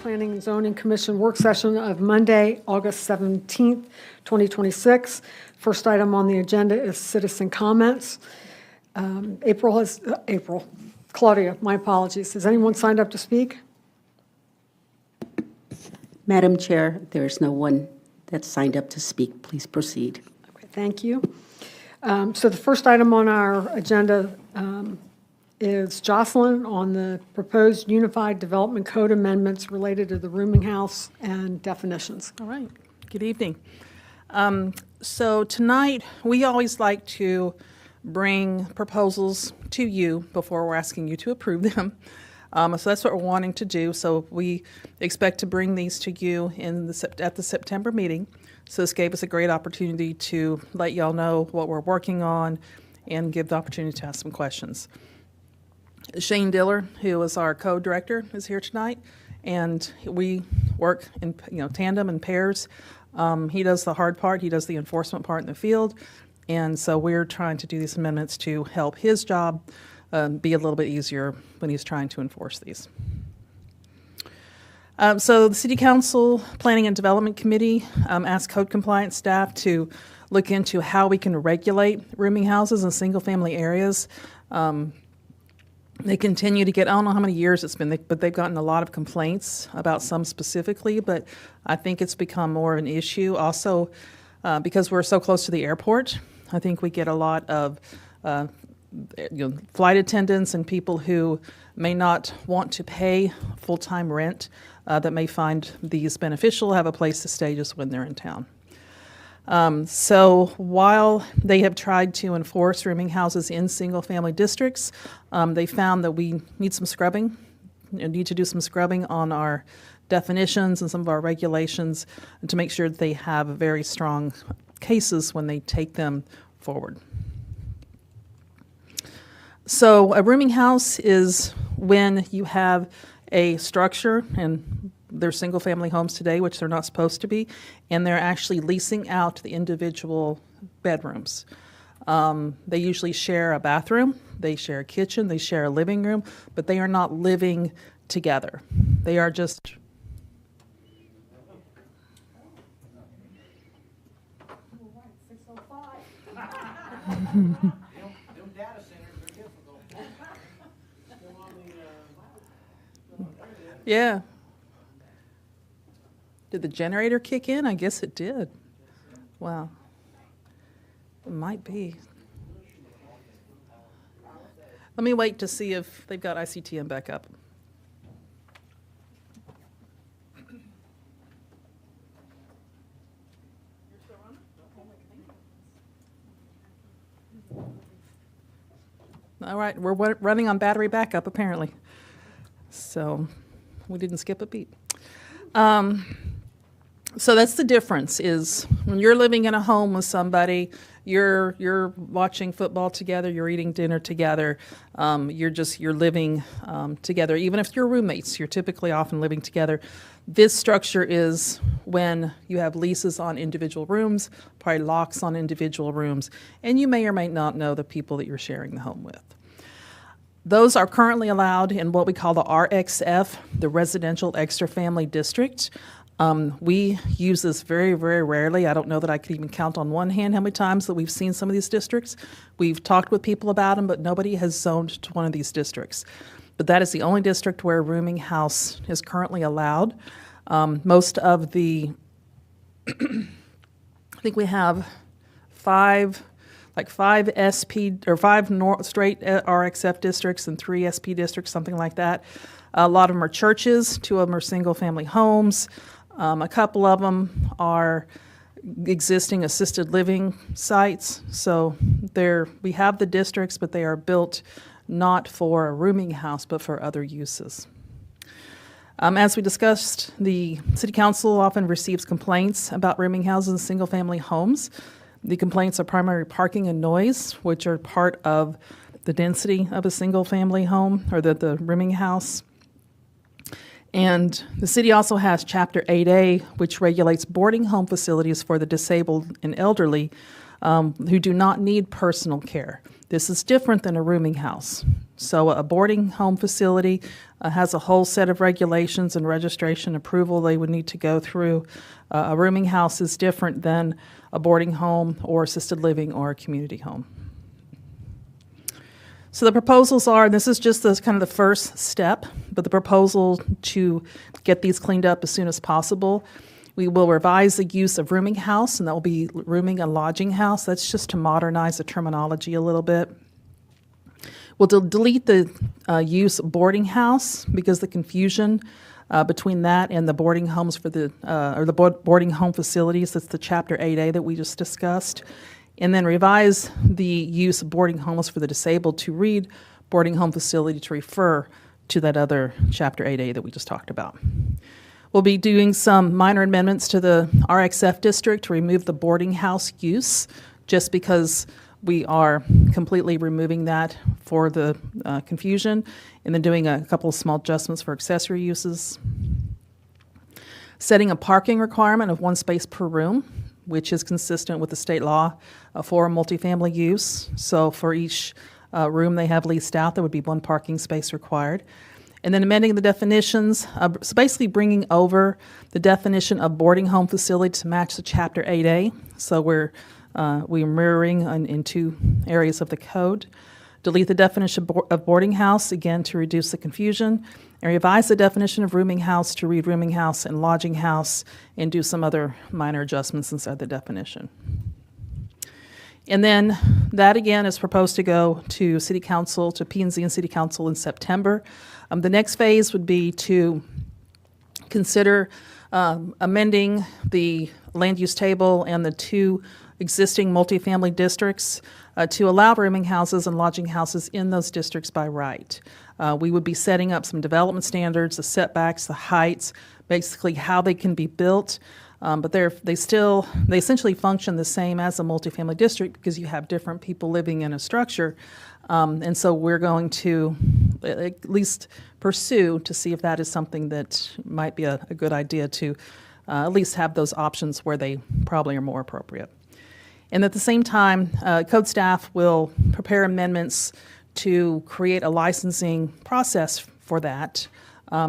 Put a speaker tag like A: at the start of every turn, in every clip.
A: Planning and Zoning Commission work session of Monday, August 17th, 2026. First item on the agenda is citizen comments. Claudia, my apologies. Has anyone signed up to speak?
B: Madam Chair, there is no one that's signed up to speak. Please proceed.
A: Okay, thank you. So the first item on our agenda is Jocelyn on the proposed Unified Development Code amendments related to the rooming house and definitions.
C: All right. Good evening. So tonight, we always like to bring proposals to you before we're asking you to approve them. So that's what we're wanting to do. So we expect to bring these to you at the September meeting. So this gave us a great opportunity to let y'all know what we're working on and give the opportunity to ask some questions. Shane Diller, who is our code director, is here tonight, and we work in tandem and pairs. He does the hard part. He does the enforcement part in the field, and so we're trying to do these amendments to help his job be a little bit easier when he's trying to enforce these. So the City Council Planning and Development Committee asked code compliance staff to look into how we can regulate rooming houses in single-family areas. They continue to get, I don't know how many years it's been, but they've gotten a lot of complaints about some specifically, but I think it's become more of an issue. Also, because we're so close to the airport, I think we get a lot of flight attendants and people who may not want to pay full-time rent that may find these beneficial, have a place to stay just when they're in town. So while they have tried to enforce rooming houses in single-family districts, they found that we need some scrubbing, need to do some scrubbing on our definitions and some of our regulations to make sure that they have very strong cases when they take them forward. So a rooming house is when you have a structure, and they're single-family homes today, which they're not supposed to be, and they're actually leasing out the individual bedrooms. They usually share a bathroom, they share a kitchen, they share a living room, but they are not living together. They are just... Yeah. Did the generator kick in? I guess it did. Wow. It might be. Let me wait to see if they've got ICTM back up. All right, we're running on battery backup apparently. So we didn't skip a beat. So that's the difference, is when you're living in a home with somebody, you're watching football together, you're eating dinner together, you're living together. Even if you're roommates, you're typically often living together. This structure is when you have leases on individual rooms, probably locks on individual rooms, and you may or may not know the people that you're sharing the home with. Those are currently allowed in what we call the RXF, the Residential Extra Family District. We use this very, very rarely. I don't know that I could even count on one hand how many times that we've seen some of these districts. We've talked with people about them, but nobody has zoned to one of these districts. But that is the only district where a rooming house is currently allowed. Most of the, I think we have five SP or five straight RXF districts and 3 SP districts, something like that. A lot of them are churches. 2 of them are single-family homes. A couple of them are existing assisted living sites. So we have the districts, but they are built not for a rooming house, but for other uses. As we discussed, the City Council often receives complaints about rooming houses and single-family homes. The complaints are primarily parking and noise, which are part of the density of a single-family home or the rooming house. And the city also has Chapter 8A, which regulates boarding home facilities for the disabled and elderly, who do not need personal care. This is different than a rooming house. So a boarding home facility has a whole set of regulations and registration approval they would need to go through. A rooming house is different than a boarding home or assisted living or a community home. So the proposals are, and this is just kind of the first step, but the proposal to get these cleaned up as soon as possible. We will revise the use of rooming house, and that will be rooming and lodging house. That's just to modernize the terminology a little bit. We'll delete the use boarding house because the confusion between that and the boarding homes for the boarding home facilities, that's the Chapter 8A that we just discussed. And then revise the use of boarding homes for the disabled to read boarding home facility to refer to that other Chapter 8A that we just talked about. We'll be doing some minor amendments to the RXF district to remove the boarding house use, just because we are completely removing that for the confusion, and then doing a couple of small adjustments for accessory uses. Setting a parking requirement of 1 space per room, which is consistent with the state law for multifamily use. So for each room they have leased out, there would be 1 parking space required. And then amending the definitions, so basically bringing over the definition of boarding home facility to match the Chapter 8A. So we're mirroring in 2 areas of the code. Delete the definition of boarding house, again, to reduce the confusion, and revise the definition of rooming house to read rooming house and lodging house, and do some other minor adjustments inside the definition. And then that, again, is proposed to go to City Council, to P&Z and City Council in September. The next phase would be to consider amending the land use table and the 2 existing multifamily districts to allow rooming houses and lodging houses in those districts by right. We would be setting up some development standards, the setbacks, the heights, basically how they can be built. But they essentially function the same as a multifamily district because you have different people living in a structure. And so we're going to at least pursue to see if that is something that might be a good idea to at least have those options where they probably are more appropriate. And at the same time, code staff will prepare amendments to create a licensing process for that.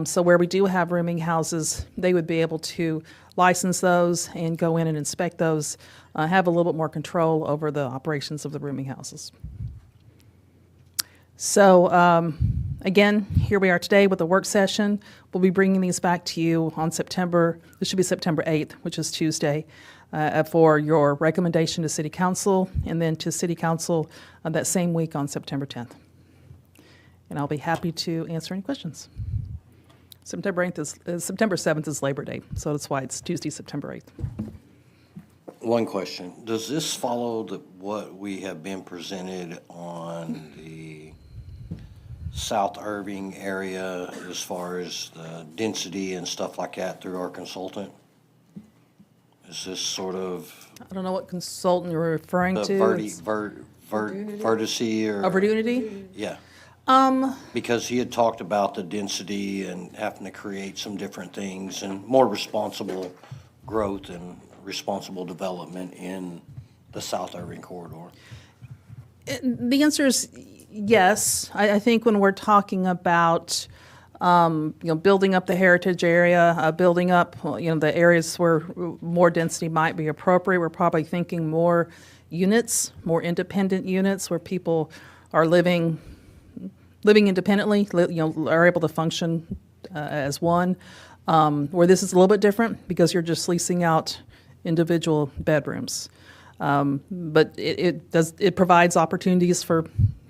C: So where we do have rooming houses, they would be able to license those and go in and inspect those, have a little bit more control over the operations of the rooming houses. So again, here we are today with the work session. We'll be bringing these back to you on this should be September 8th, which is Tuesday, for your recommendation to City Council, and then to City Council that same week on September 10th. And I'll be happy to answer any questions. September 7th is Labor Day, so that's why it's Tuesday, September 8th.
D: One question. Does this follow what we have been presented on the South Irving area as far as the density and stuff like that through our consultant? Is this sort of
C: I don't know what consultant you're referring
D: the
C: to.
D: vertice or?
C: Opportunity?
D: Yeah. Because he had talked about the density and having to create some different things and more responsible growth and responsible development in the South Irving corridor.
C: The answer is yes. I think when we're talking about building up the heritage area, building up the areas where more density might be appropriate, we're probably thinking more units, more independent units where people are living independently, are able to function as one. Where this is a little bit different because you're just leasing out individual bedrooms. But it provides opportunities for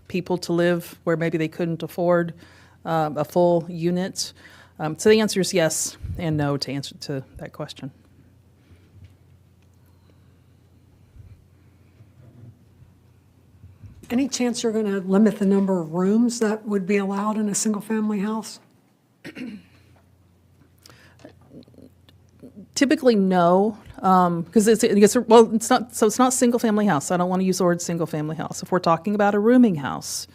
C: people to live where maybe they couldn't afford a full unit. So the answer is yes and no to answer to that question.
A: Any chance you're going to limit the number of rooms that would be allowed in a single-family house?
C: Typically, no, because it's not single-family house. I don't want to use the word single-family house. If we're talking about a rooming house,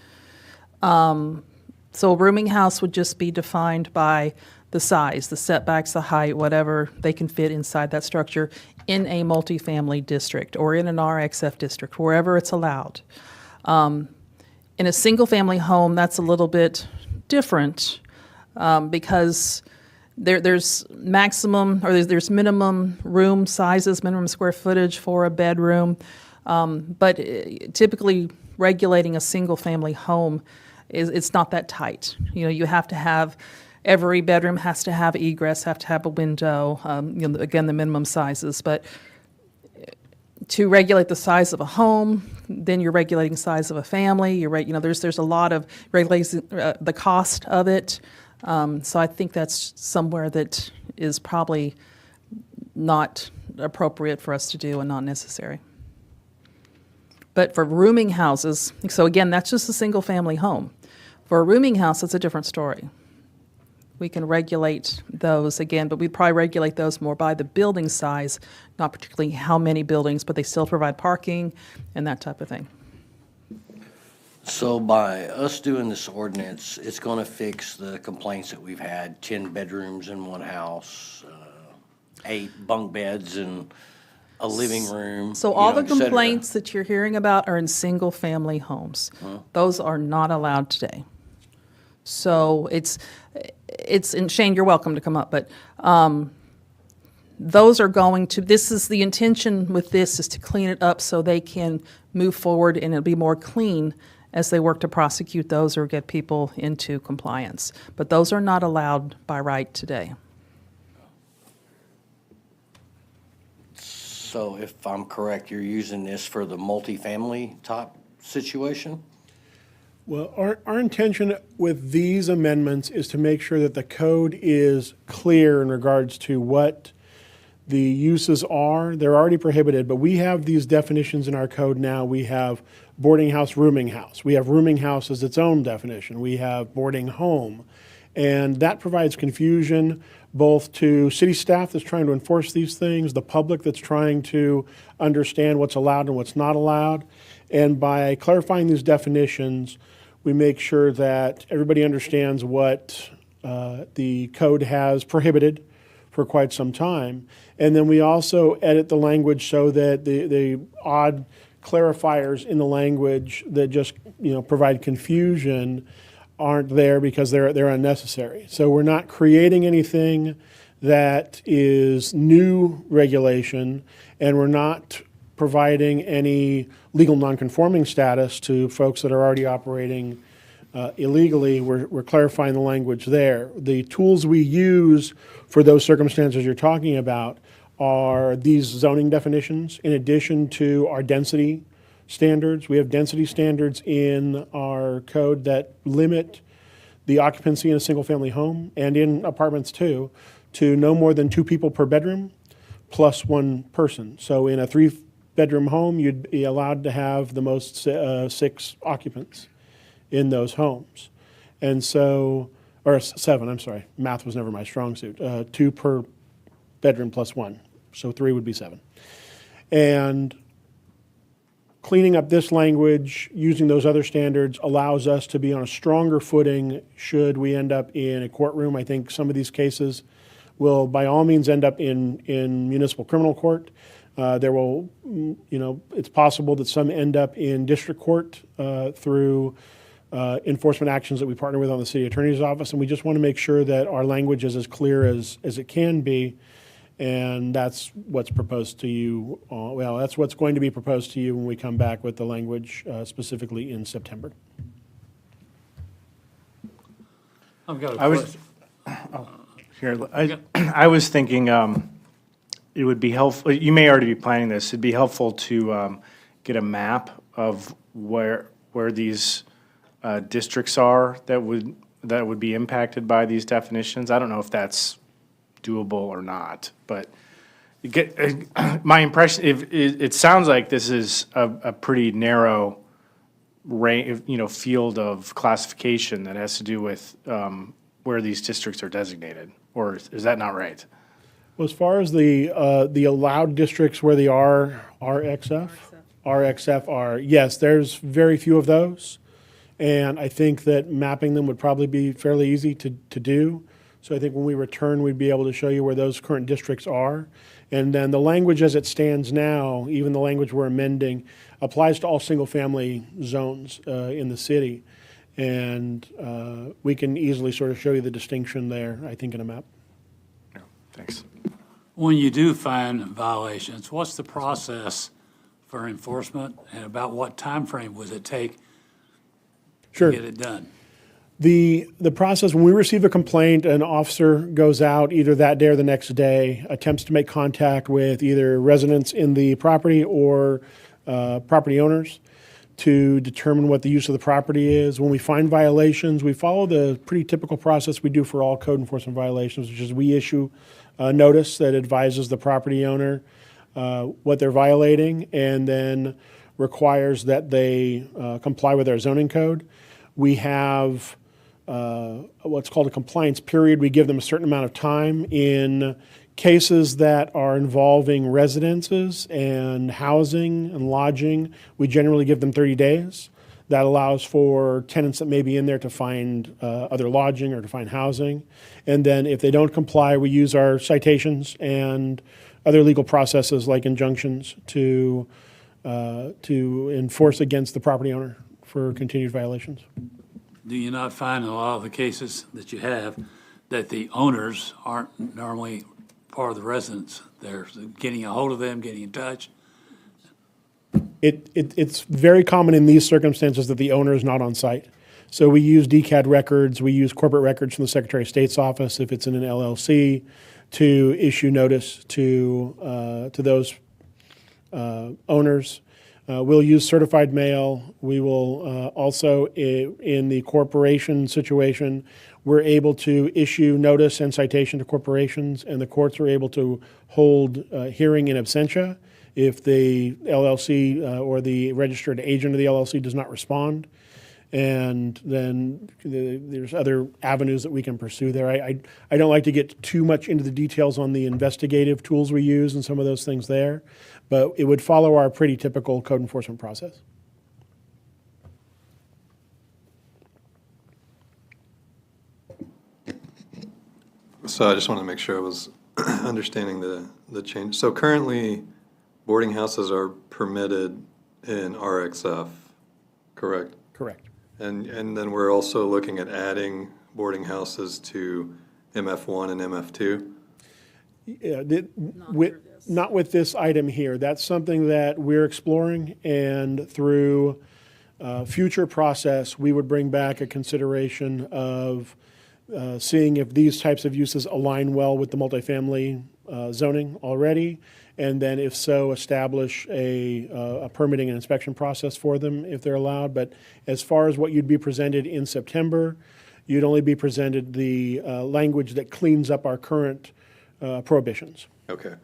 C: So a rooming house would just be defined by the size, the setbacks, the height, whatever they can fit inside that structure in a multifamily district or in an RXF district, wherever it's allowed. In a single-family home, that's a little bit different because there's maximum or there's minimum room sizes, minimum square footage for a bedroom, but typically regulating a single-family home it's not that tight. You know, you have to have every bedroom has to have egress, have to have a window. Again, the minimum sizes, but to regulate the size of a home, then you're regulating the size of a family. There's a lot of regulating the cost of it. So I think that's somewhere that is probably not appropriate for us to do and not necessary. But for rooming houses, so again, that's just a single-family home. For a rooming house, it's a different story. We can regulate those again, but we'd probably regulate those more by the building size, not particularly how many buildings, but they still provide parking and that type of thing.
D: So by us doing this ordinance, it's going to fix the complaints that we've had, 10 bedrooms in one house, 8 bunk beds and a living room.
C: So all the
D: et cetera.
C: complaints that you're hearing about are in single-family homes. Those are not allowed today. So it's and Shane, you're welcome to come up, but those are going to, this is the intention with this is to clean it up so they can move forward and it'll be more clean as they work to prosecute those or get people into compliance. But those are not allowed by right today.
D: So if I'm correct, you're using this for the multifamily type situation?
E: Well, our intention with these amendments is to make sure that the code is clear in regards to what the uses are. They're already prohibited, but we have these definitions in our code now. We have boarding house, rooming house. We have rooming house as its own definition. We have boarding home. And that provides confusion both to city staff that's trying to enforce these things, the public that's trying to understand what's allowed and what's not allowed. And by clarifying these definitions, we make sure that everybody understands what the code has prohibited for quite some time. And then we also edit the language so that the odd clarifiers in the language that just provide confusion aren't there because they're unnecessary. So we're not creating anything that is new regulation, and we're not providing any legal nonconforming status to folks that are already operating illegally. We're clarifying the language there. The tools we use for those circumstances you're talking about are these zoning definitions in addition to our density standards. We have density standards in our code that limit the occupancy in a single-family home and in apartments too to no more than 2 people per bedroom plus 1 person. So in a 3-bedroom home, you'd be allowed to have the most 6 occupants in those homes. And so, or 7, I'm sorry, math was never my strong suit. 2 per bedroom plus 1, so 3 would be 7. And cleaning up this language, using those other standards, allows us to be on a stronger footing should we end up in a courtroom. I think some of these cases will by all means end up in municipal criminal court. There will, it's possible that some end up in district court through enforcement actions that we partner with on the city attorney's office. And we just want to make sure that our language is as clear as it can be. And that's what's proposed to you. That's what's going to be proposed to you when we come back with the language specifically in September.
F: I've got a
G: I was,
F: question.
G: I was thinking it would be helpful, you may already be planning this, it'd be helpful to get a map of where these districts are that would be impacted by these definitions. I don't know if that's doable or not, but my impression, it sounds like this is a pretty narrow field of classification that has to do with where these districts are designated, or is that not right?
E: Well, as far as the allowed districts where the RXF are, yes, there's very few of those. And I think that mapping them would probably be fairly easy to do. So I think when we return, we'd be able to show you where those current districts are. And then the language as it stands now, even the language we're amending, applies to all single-family zones in the city. And we can easily sort of show you the distinction there, I think, in a map.
G: Thanks.
F: When you do find violations, what's the process for enforcement, and about what time frame would it take
E: Sure.
F: to get it done?
E: The process, when we receive a complaint, an officer goes out either that day or the next day, attempts to make contact with either residents in the property or property owners to determine what the use of the property is. When we find violations, we follow the pretty typical process we do for all code enforcement violations, which is we issue a notice that advises the property owner what they're violating and then requires that they comply with our zoning code. We have what's called a compliance period. We give them a certain amount of time. In cases that are involving residences and housing and lodging, we generally give them 30 days. That allows for tenants that may be in there to find other lodging or to find housing. And then if they don't comply, we use our citations and other legal processes like injunctions to enforce against the property owner for continued violations.
F: Do you not find in a lot of the cases that you have that the owners aren't normally part of the residents? They're getting a hold of them, getting in touch?
E: It's very common in these circumstances that the owner is not on site. So we use DCAD records, we use corporate records from the Secretary of State's office if it's in an LLC to issue notice to those owners. We'll use certified mail. We will also, in the corporation situation, we're able to issue notice and citation to corporations, and the courts are able to hold hearing in absentia if the LLC or the registered agent of the LLC does not respond. And then there's other avenues that we can pursue there. I don't like to get too much into the details on the investigative tools we use and some of those things there, but it would follow our pretty typical code enforcement process.
H: So I just wanted to make sure I was understanding the change. So currently, boarding houses are permitted in RXF, correct?
E: Correct.
H: And then we're also looking at adding boarding houses to MF1 and MF2?
E: Yeah, not with this item here. That's something that we're exploring, and through future process, we would bring back a consideration of seeing if these types of uses align well with the multifamily zoning already, and then if so, establish a permitting and inspection process for them if they're allowed. But as far as what you'd be presented in September, you'd only be presented the language that cleans up our current prohibitions.
H: Okay.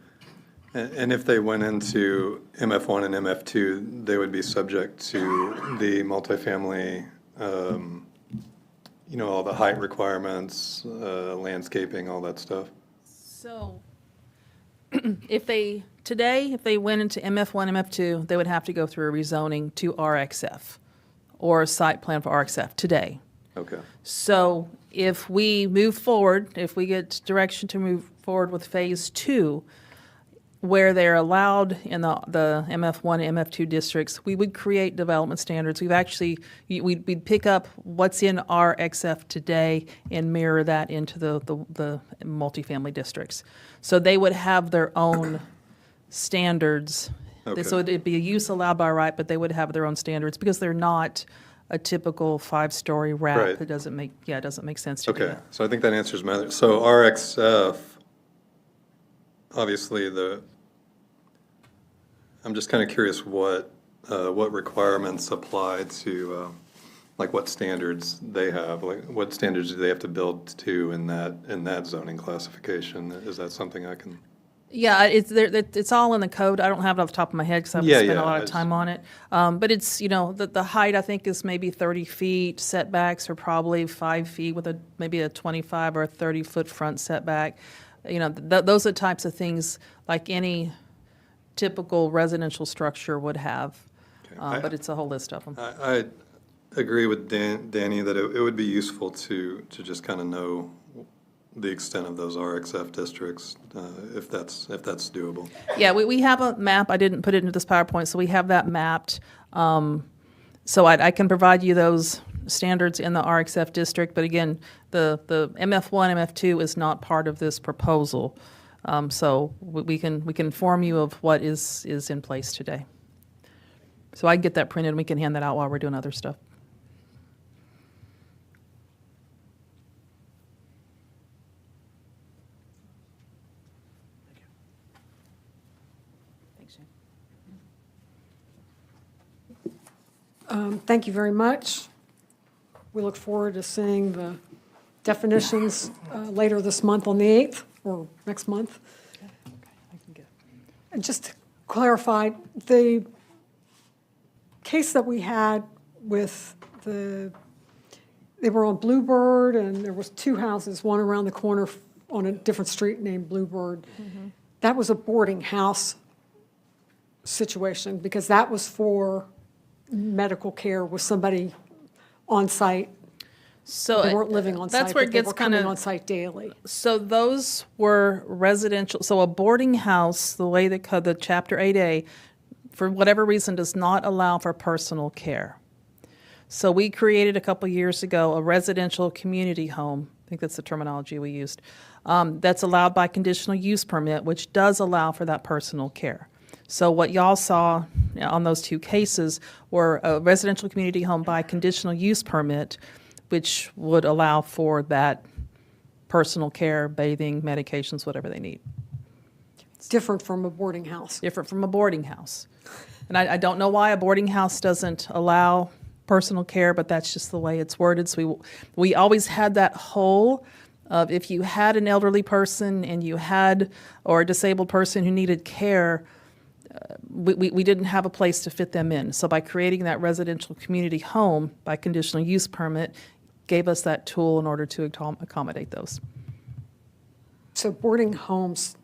H: And if they went into MF1 and MF2, they would be subject to the multifamily, all the height requirements, landscaping, all that stuff?
C: So if they went into MF1, MF2, they would have to go through a rezoning to RXF or a site plan for RXF today.
H: Okay.
C: So if we move forward, if we get direction to move forward with phase 2, where they're allowed in the MF1 and MF2 districts, we would create development standards. We'd pick up what's in RXF today and mirror that into the multifamily districts. So they would have their own standards.
H: Okay.
C: So it'd be a use allowed by right, but they would have their own standards because they're not a typical 5-story wrap.
H: Right.
C: It doesn't make sense to do
H: Okay,
C: that.
H: so I think that answers my other, so RXF, obviously I'm just kind of curious what requirements apply to, like what standards they have, like what standards do they have to build to in that zoning classification? Is that something I can?
C: Yeah, it's all in the code. I don't have it off the top of my head because I've
H: Yeah,
C: spent
H: yeah,
C: a lot of
H: it's-
C: time on it. But it's, the height I think is maybe 30 feet. Setbacks are probably 5 feet with maybe a 25 or a 30-foot front setback. Those are the types of things like any typical residential structure would have.
H: Okay.
C: But it's a whole list of them.
H: agree with Danny that it would be useful to just kind of know the extent of those RXF districts, if that's doable.
C: Yeah, we have a map. I didn't put it into this PowerPoint, so we have that mapped. So I can provide you those standards in the RXF district, but again, the MF1, MF2 is not part of this proposal. So we can inform you of what is in place today. So I can get that printed and we can hand that out while we're doing other stuff.
A: Thank you very much. We look forward to seeing the definitions later this month on the 8th, or next month. And just to clarify, the case that we had with they were on Bluebird, and there was 2 houses, one around the corner on a different street named Bluebird. Mm-hmm. That was a boarding house situation, because that was for medical care with somebody on site.
C: So
A: They weren't living on site,
C: that's where it
A: but they
C: gets
A: were
C: kind
A: coming
C: of
A: on site daily.
C: So those were residential. So a boarding house, the way the Chapter 8A, for whatever reason, does not allow for personal care. So we created a couple years ago a residential community home. I think that's the terminology we used. That's allowed by conditional use permit, which does allow for that personal care. So what y'all saw on those 2 cases were a residential community home by conditional use permit, which would allow for that personal care, bathing, medications, whatever they need.
A: It's different from a boarding house.
C: Different from a boarding house. And I don't know why a boarding house doesn't allow personal care, but that's just the way it's worded. So we always had that hole of, if you had an elderly person and you had, or a disabled person who needed care, we didn't have a place to fit them in. So by creating that residential community home by conditional use permit, gave us that tool in order to accommodate those.
A: So boarding homes,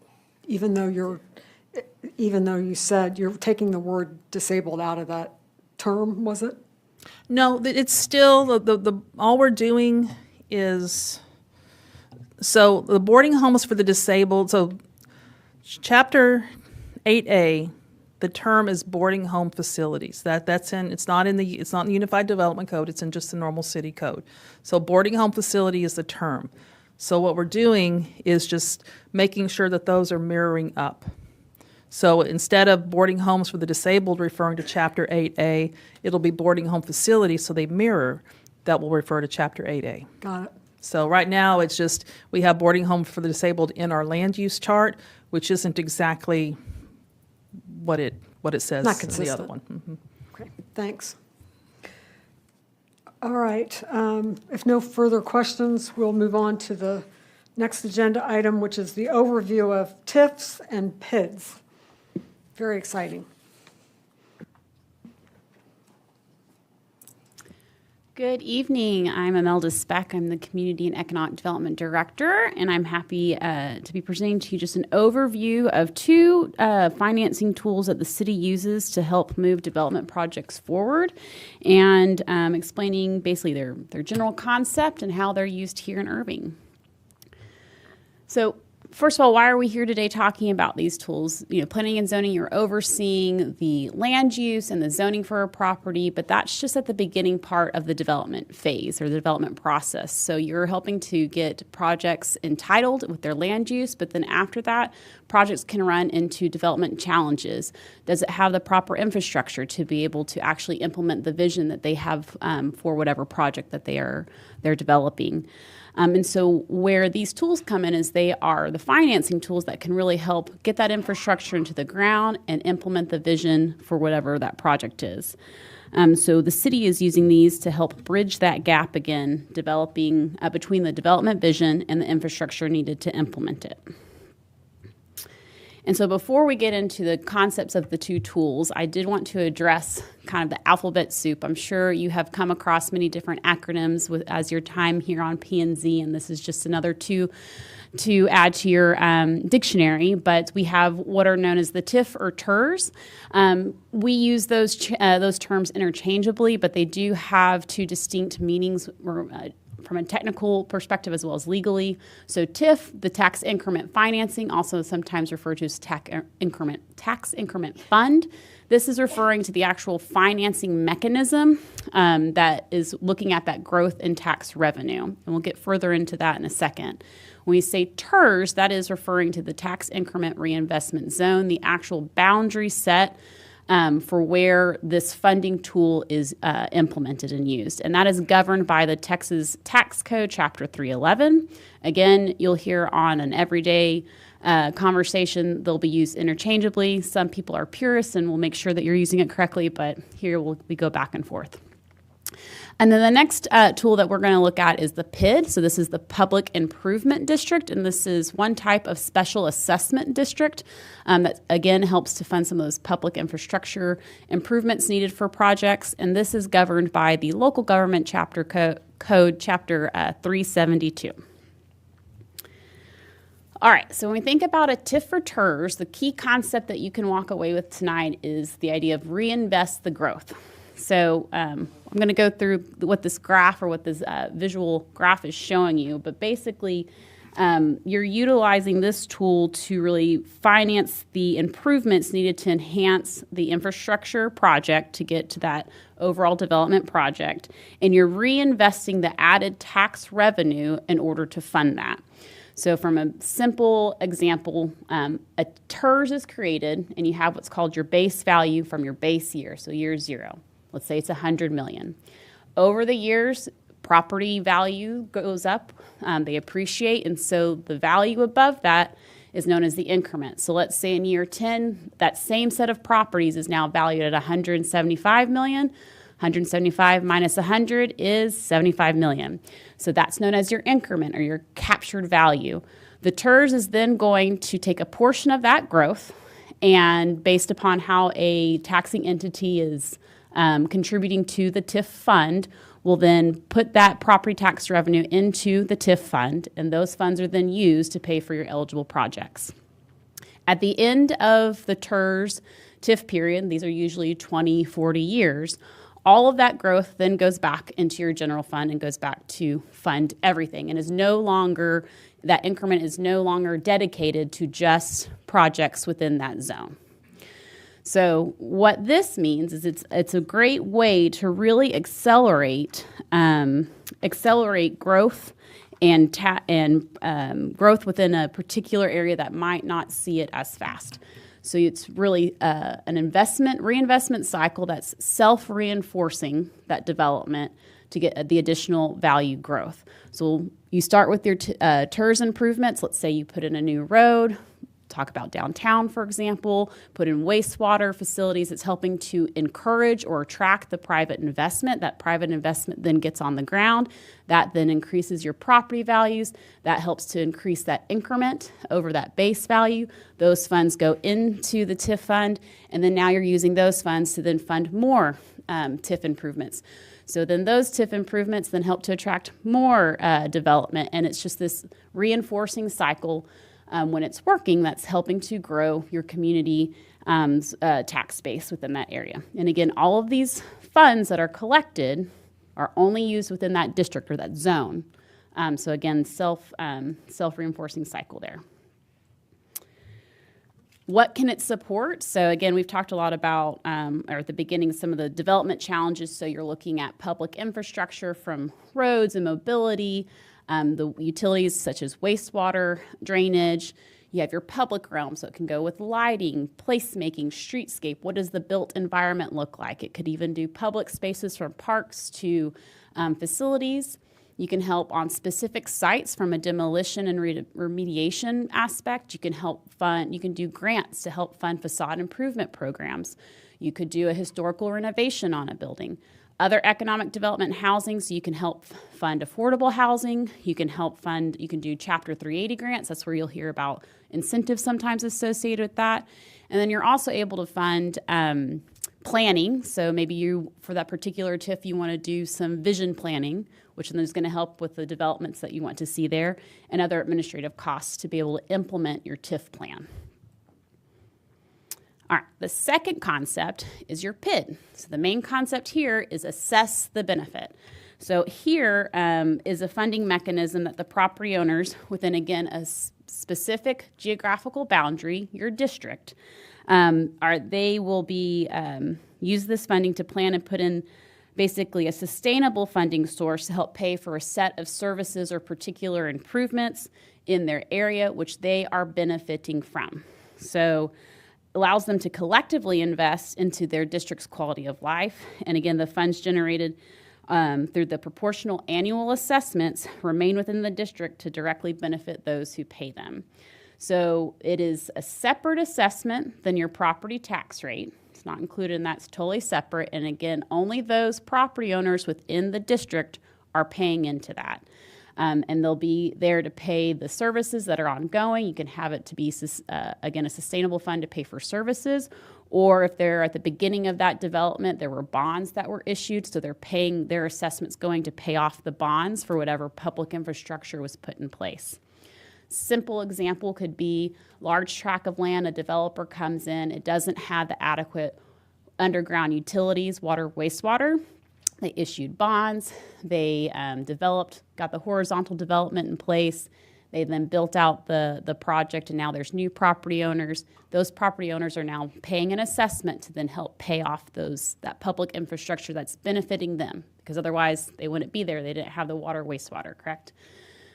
A: even though you said you're taking the word disabled out of that term, was it?
C: No, it's still, all we're doing is, so the boarding homes for the disabled, so Chapter 8A, the term is boarding home facilities. It's not in the Unified Development Code, it's in just the normal city code. So boarding home facility is the term. So what we're doing is just making sure that those are mirroring up. So instead of boarding homes for the disabled referring to Chapter 8A, it'll be boarding home facilities, so they mirror, that will refer to Chapter 8A.
A: Got it.
C: So right now, it's just, we have boarding home for the disabled in our land use chart, which isn't exactly what it says
A: Not
C: in the other
A: consistent.
C: one. Mhm.
A: Okay, thanks. All right, if no further questions, we'll move on to the next agenda item, which is the overview of TIFs and PIDs. Very exciting.
I: Good evening. I'm Imelda Speck. I'm the Community and Economic Development Director, and I'm happy to be presenting to you just an overview of 2 financing tools that the city uses to help move development projects forward, and explaining basically their general concept and how they're used here in Irving. So, first of all, why are we here today talking about these tools? Planning and zoning, you're overseeing the land use and the zoning for a property, but that's just at the beginning part of the development phase or the development process. So you're helping to get projects entitled with their land use, but then after that, projects can run into development challenges. Does it have the proper infrastructure to be able to actually implement the vision that they have for whatever project that they're developing? And so where these tools come in is they are the financing tools that can really help get that infrastructure into the ground and implement the vision for whatever that project is. So the city is using these to help bridge that gap again, developing between the development vision and the infrastructure needed to implement it. And so before we get into the concepts of the two tools, I did want to address kind of the alphabet soup. I'm sure you have come across many different acronyms as your time here on P&Z, and this is just another two to add to your dictionary. But we have what are known as the TIF or TERS. We use those terms interchangeably, but they do have two distinct meanings from a technical perspective as well as legally. So TIF, the tax increment financing, also sometimes referred to as tax increment fund. This is referring to the actual financing mechanism that is looking at that growth in tax revenue. And we'll get further into that in a second. When we say TERS, that is referring to the tax increment reinvestment zone, the actual boundary set for where this funding tool is implemented and used. And that is governed by the Texas Tax Code, Chapter 311. Again, you'll hear on an everyday conversation, they'll be used interchangeably. Some people are purists and will make sure that you're using it correctly, but here we go back and forth. And then the next tool that we're going to look at is the PID. So this is the Public Improvement District, and this is one type of special assessment district that, again, helps to fund some of those public infrastructure improvements needed for projects. And this is governed by the Local Government Chapter Code, Chapter 372. All right, so when we think about a TIF for TERS, the key concept that you can walk away with tonight is the idea of reinvest the growth. So I'm going to go through what this graph or what this visual graph is showing you, but basically you're utilizing this tool to really finance the improvements needed to enhance the infrastructure project to get to that overall development project, and you're reinvesting the added tax revenue in order to fund that. So from a simple example, a TERS is created, and you have what's called your base value from your base year, so year zero. Let's say it's $100 million. Over the years, property value goes up, they appreciate, and so the value above that is known as the increment. So let's say in year 10, that same set of properties is now valued at $175 million. 175 minus 100 is 75 million. So that's known as your increment or your captured value. The TERS is then going to take a portion of that growth, and based upon how a taxing entity is contributing to the TIF fund, will then put that property tax revenue into the TIF fund, and those funds are then used to pay for your eligible projects. At the end of the TERS TIF period, these are usually 20, 40 years, all of that growth then goes back into your general fund and goes back to fund everything, and is no longer, that increment is no longer dedicated to just projects within that zone. So what this means is it's a great way to really accelerate growth and growth within a particular area that might not see it as fast. So it's really an reinvestment cycle that's self-reinforcing that development to get the additional value growth. So you start with your TERS improvements. Let's say you put in a new road, talk about downtown, for example, put in wastewater facilities. It's helping to encourage or attract the private investment. That private investment then gets on the ground. That then increases your property values. That helps to increase that increment over that base value. Those funds go into the TIF fund, and then now you're using those funds to then fund more TIF improvements. So then those TIF improvements then help to attract more development, and it's just this reinforcing cycle. When it's working, that's helping to grow your community tax base within that area. And again, all of these funds that are collected are only used within that district or that zone. So again, self-reinforcing cycle there. What can it support? So again, we've talked a lot about, or at the beginning, some of the development challenges. So you're looking at public infrastructure from roads and mobility, the utilities such as wastewater, drainage. You have your public realm, so it can go with lighting, placemaking, streetscape. What does the built environment look like? It could even do public spaces from parks to facilities. You can help on specific sites from a demolition and remediation aspect. You can do grants to help fund facade improvement programs. You could do a historical renovation on a building. Other economic development housing, so you can help fund affordable housing. You can you can do Chapter 380 grants. That's where you'll hear about incentives sometimes associated with that. And then you're also able to fund planning. So maybe for that particular TIF, you want to do some vision planning, which then is going to help with the developments that you want to see there, and other administrative costs to be able to implement your TIF plan. All right, the second concept is your PID. So the main concept here is assess the benefit. So here is a funding mechanism that the property owners, within, again, a specific geographical boundary, your district, they will be use this funding to plan and put in basically a sustainable funding source to help pay for a set of services or particular improvements in their area, which they are benefiting from. So allows them to collectively invest into their district's quality of life. And again, the funds generated through the proportional annual assessments remain within the district to directly benefit those who pay them. So it is a separate assessment than your property tax rate. It's not included in that, it's totally separate. And again, only those property owners within the district are paying into that. And they'll be there to pay the services that are ongoing. You can have it to be, again, a sustainable fund to pay for services. Or if they're at the beginning of that development, there were bonds that were issued, so they're paying their assessments going to pay off the bonds for whatever public infrastructure was put in place. Simple example could be large tract of land, a developer comes in, it doesn't have the adequate underground utilities, water, wastewater. They issued bonds, they got the horizontal development in place, they then built out the project, and now there's new property owners. Those property owners are now paying an assessment to then help pay off that public infrastructure that's benefiting them, because otherwise they wouldn't be there, they didn't have the water, wastewater, correct?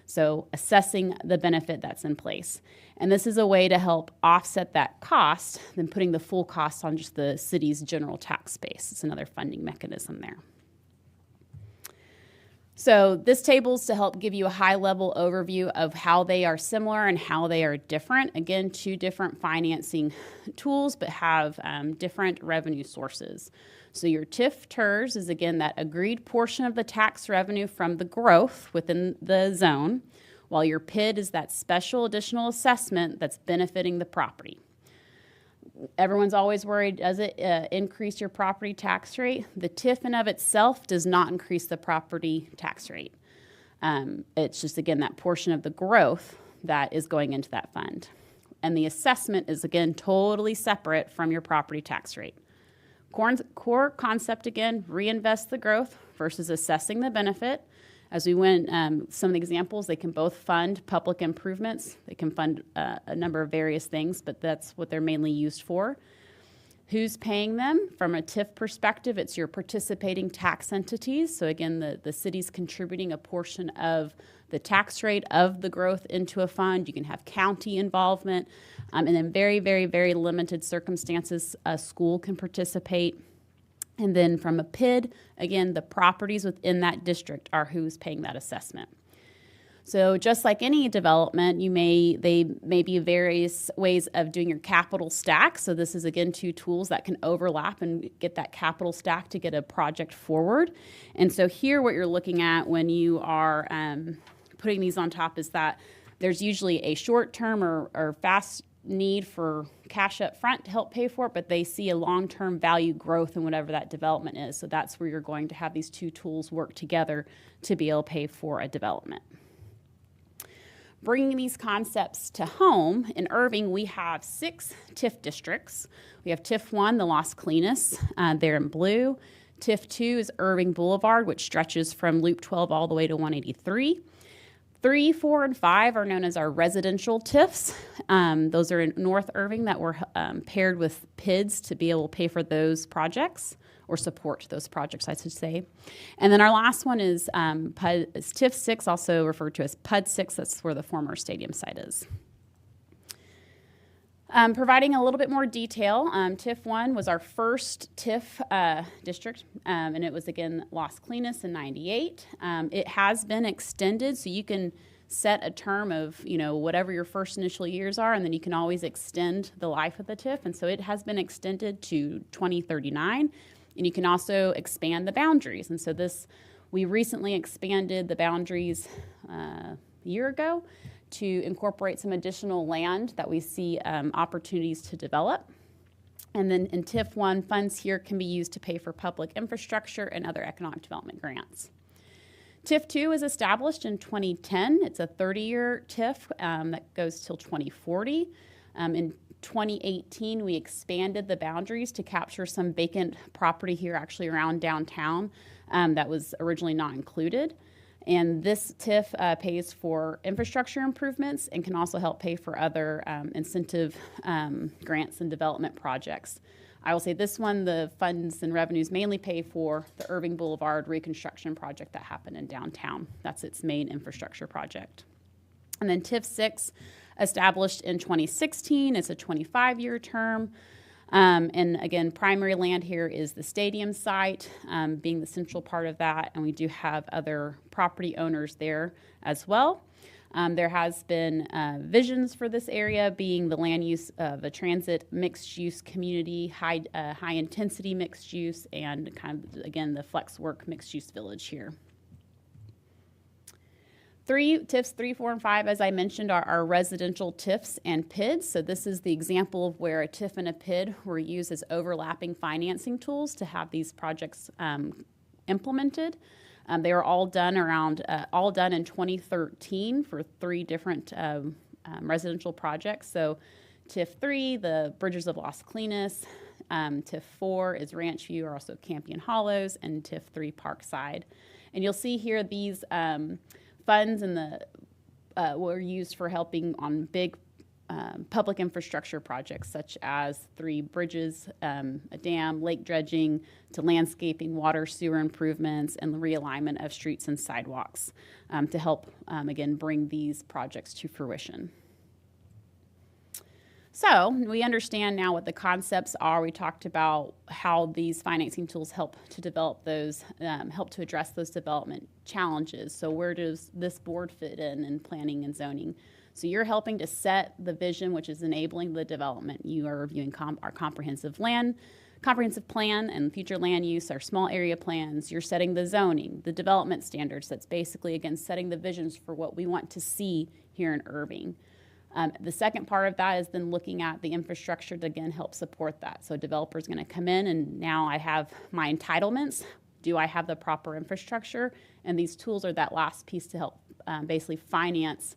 I: So assessing the benefit that's in place. And this is a way to help offset that cost than putting the full cost on just the city's general tax base. It's another funding mechanism there. So this table is to help give you a high-level overview of how they are similar and how they are different. Again, two different financing tools, but have different revenue sources. So your TIF-TERS is, again, that agreed portion of the tax revenue from the growth within the zone, while your PID is that special additional assessment that's benefiting the property. Everyone's always worried, does it increase your property tax rate? The TIF in of itself does not increase the property tax rate. It's just, again, that portion of the growth that is going into that fund. And the assessment is, again, totally separate from your property tax rate. Core concept, again, reinvest the growth versus assessing the benefit. As we went, some of the examples, they can both fund public improvements. They can fund a number of various things, but that's what they're mainly used for. Who's paying them? From a TIF perspective, it's your participating tax entities. So again, the city's contributing a portion of the tax rate of the growth into a fund. You can have county involvement. And in very, very, very limited circumstances, a school can participate. And then from a PID, again, the properties within that district are who's paying that assessment. So just like any development, they may be various ways of doing your capital stack. So this is, again, two tools that can overlap and get that capital stack to get a project forward. And so here what you're looking at when you are putting these on top is that there's usually a short-term or fast need for cash up front to help pay for it, but they see a long-term value growth in whatever that development is. So that's where you're going to have these two tools work together to be able to pay for a development. Bringing these concepts to home, in Irving, we have 6 TIF districts. We have TIF 1, the Las Colinas, there in blue. TIF 2 is Irving Boulevard, which stretches from Loop 12 all the way to 183. 3, 4, and 5 are known as our residential TIFs. Those are in North Irving that were paired with PIDs to be able to pay for those projects, or support those projects, I should say. And then our last one is TIF 6, also referred to as PUD 6. That's where the former stadium site is. Providing a little bit more detail, TIF 1 was our first TIF district, and it was, again, Las Colinas in 98. It has been extended, so you can set a term of, whatever your first initial years are, and then you can always extend the life of the TIF. And so it has been extended to 2039. And you can also expand the boundaries. And so we recently expanded the boundaries a year ago to incorporate some additional land that we see opportunities to develop. And then in TIF 1, funds here can be used to pay for public infrastructure and other economic development grants. TIF 2 is established in 2010. It's a 30-year TIF that goes till 2040. In 2018, we expanded the boundaries to capture some vacant property here actually around downtown that was originally not included. And this TIF pays for infrastructure improvements and can also help pay for other incentive grants and development projects. I will say this one, the funds and revenues mainly pay for the Irving Boulevard reconstruction project that happened in downtown. That's its main infrastructure project. And then TIF 6, established in 2016. It's a 25-year term. And again, primary land here is the stadium site, being the central part of that, and we do have other property owners there as well. There has been visions for this area being the land use of a transit mixed-use community, high-intensity mixed use, and kind of, again, the flex work mixed-use village here. TIFs 3, 4, and 5, as I mentioned, are our residential TIFs and PIDs. So this is the example of where a TIF and a PID were used as overlapping financing tools to have these projects implemented. They were all done in 2013 for 3 different residential projects. So TIF 3, the Bridges of Las Colinas. TIF 4 is Ranch View, or also Campion Hollows, and TIF 3, Parkside. And you'll see here these funds were used for helping on big public infrastructure projects such as 3 bridges, a dam, lake dredging, to landscaping, water, sewer improvements, and the realignment of streets and sidewalks to help, again, bring these projects to fruition. So we understand now what the concepts are. We talked about how these financing tools help to develop those, help to address those development challenges. So where does this board fit in planning and zoning? So you're helping to set the vision, which is enabling the development. You are reviewing our comprehensive plan and future land use, our small area plans. You're setting the zoning, the development standards. That's basically, again, setting the visions for what we want to see here in Irving. The second part of that is then looking at the infrastructure to, again, help support that. So a developer is going to come in, and now I have my entitlements. Do I have the proper infrastructure? And these tools are that last piece to help basically finance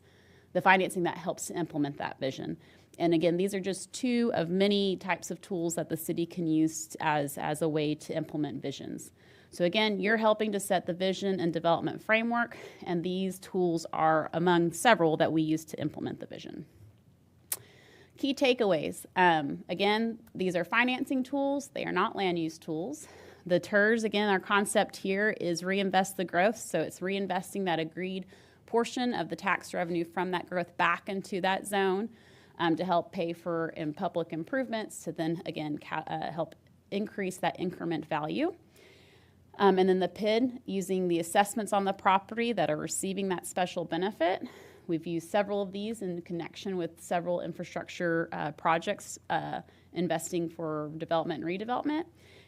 I: the financing that helps to implement that vision. And again, these are just 2 of many types of tools that the city can use as a way to implement visions. So again, you're helping to set the vision and development framework, and these tools are among several that we use to implement the vision. Key takeaways. Again, these are financing tools. They are not land use tools. The TERS, again, our concept here is reinvest the growth. So it's reinvesting that agreed portion of the tax revenue from that growth back into that zone to help pay for public improvements to then, again, help increase that increment value. And then the PID, using the assessments on the property that are receiving that special benefit. We've used several of these in connection with several infrastructure projects, investing for development and redevelopment.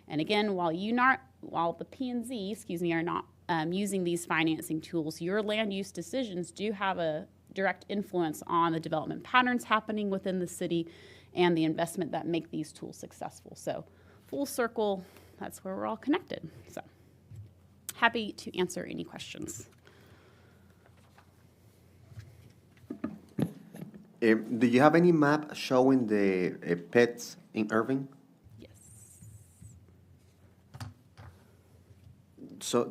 I: And again, while the P&Z, are not using these financing tools, your land use decisions do have a direct influence on the development patterns happening within the city and the investment that make these tools successful. So full circle, that's where we're all connected. So happy to answer any questions.
J: Do you have any map showing the pets in Irving?
I: Yes.
J: So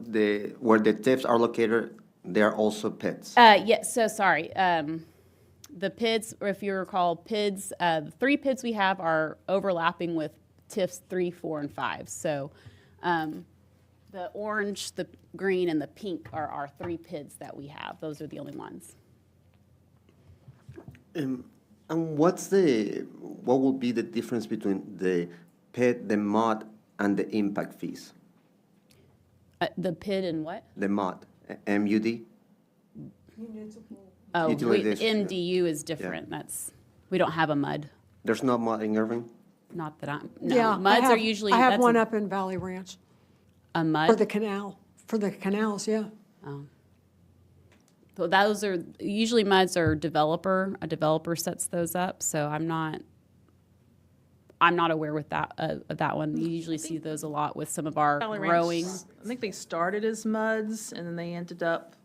J: where the TIFs are located, they are also pets?
I: Yes, so sorry. The PIDs, or if you recall, PIDs, the 3 PIDs we have are overlapping with TIFs 3, 4, and 5. So the orange, the green, and the pink are our 3 PIDs that we have. Those are the only ones.
J: And what will be the difference between the PID, the MOD, and the impact fees?
I: The PID and what?
J: The MOD, MUD?
I: Oh,
J: Utility district.
I: MDU is different. We don't have a MUD.
J: There's no MOD in Irving?
I: Not that I'm, no.
A: Yeah.
I: MUDs are usually.
A: I have
I: that's
A: one up in Valley Ranch
I: a
A: for
I: MUD.
A: the canal, for the canals, yeah.
I: So those are, usually MUDs are a developer sets those up, so I'm not aware with that, of that one. You usually see those a lot with some of our
C: Valley Ranch,
I: growing.
C: I think they started as MUDs, and then they ended up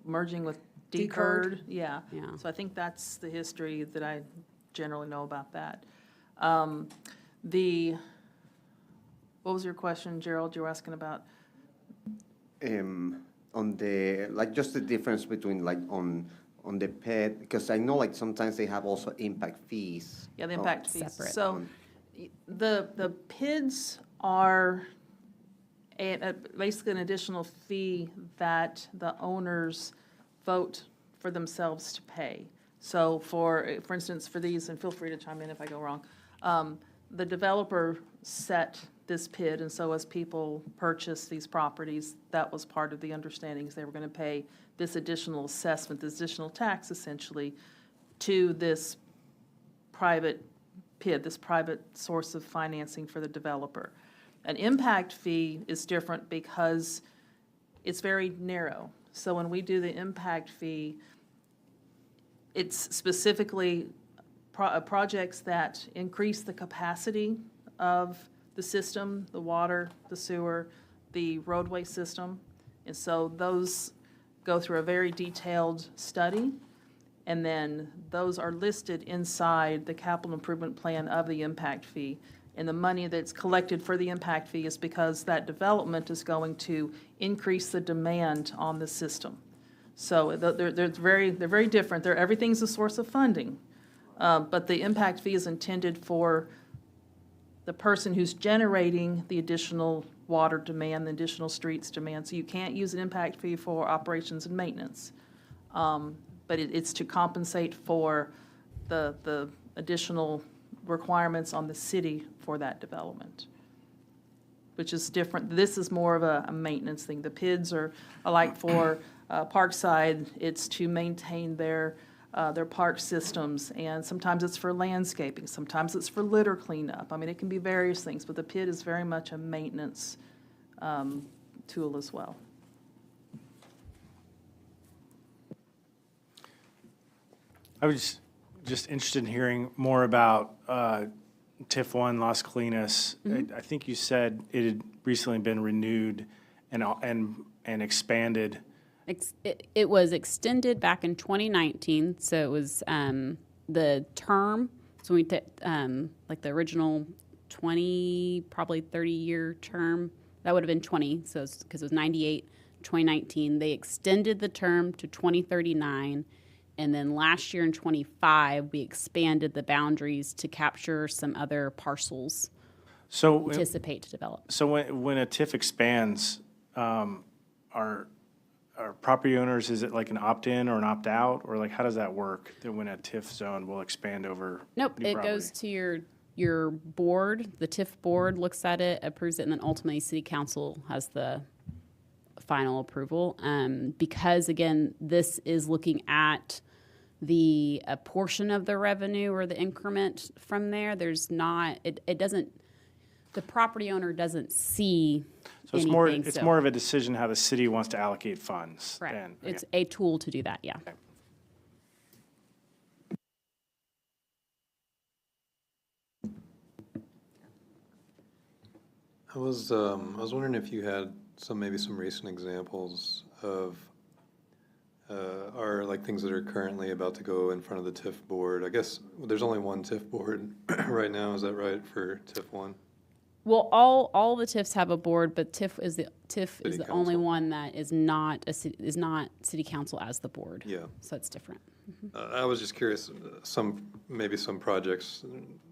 C: merging with
A: Decurd.
C: Decurd. Yeah.
I: Yeah.
C: So I think that's the history that I generally know about that. What was your question, Gerald? You were asking about?
J: On the, like, just the difference between, like, on the pet, because I know, like, sometimes they have also impact fees.
C: Yeah, the impact fees.
I: separate.
C: So the PIDs are basically an additional fee that the owners vote for themselves to pay. So for instance, for these, and feel free to chime in if I go wrong, the developer set this PID, and so as people purchase these properties, that was part of the understanding, is they were going to pay this additional assessment, this additional tax essentially, to this private PID, this private source of financing for the developer. An impact fee is different because it's very narrow. So when we do the impact fee, it's specifically projects that increase the capacity of the system, the water, the sewer, the roadway system. And so those go through a very detailed study, and then those are listed inside the capital improvement plan of the impact fee. And the money that's collected for the impact fee is because that development is going to increase the demand on the system. So they're very different. Everything's a source of funding. But the impact fee is intended for the person who's generating the additional water demand, the additional streets demand. So you can't use an impact fee for operations and maintenance. But it's to compensate for the additional requirements on the city for that development, which is different. This is more of a maintenance thing. The PIDs are like for Parkside, it's to maintain their park systems, and sometimes it's for landscaping, sometimes it's for litter cleanup. I mean, it can be various things, but the PID is very much a maintenance tool as well.
G: I was just interested in hearing more about TIF 1 Las Colinas. I think you said it had recently been renewed and expanded.
I: It was extended back in 2019, so it was the term, so we took like the original 20, probably 30-year term, that would have been 20, so because it was 98, 2019. They extended the term to 2039, and then last year in 25, we expanded the boundaries to capture some other parcels
G: So,
I: anticipate to develop.
G: so when a TIF expands, are property owners, is it like an opt-in or an opt-out, or like how does that work? That when a TIF zone will expand over
I: Nope,
G: new
I: it
G: property?
I: goes to your board. The TIF board looks at it, approves it, and then ultimately City Council has the final approval. Because again, this is looking at a portion of the revenue or the increment from there. There's not, it doesn't, the property owner doesn't see
G: So it's
I: anything.
G: more of a decision how the city wants to allocate funds.
I: Correct.
G: then.
I: It's
G: Okay.
I: a tool to do that, yeah.
H: I was wondering if you had maybe some recent examples of, are like things that are currently about to go in front of the TIF board. I guess there's only one TIF board right now, is that right, for TIF 1?
I: Well, all the TIFs have a board, but TIF is the only
H: council.
I: one that is not City Council as the board.
H: Yeah.
I: So it's different.
H: I was just curious, maybe some projects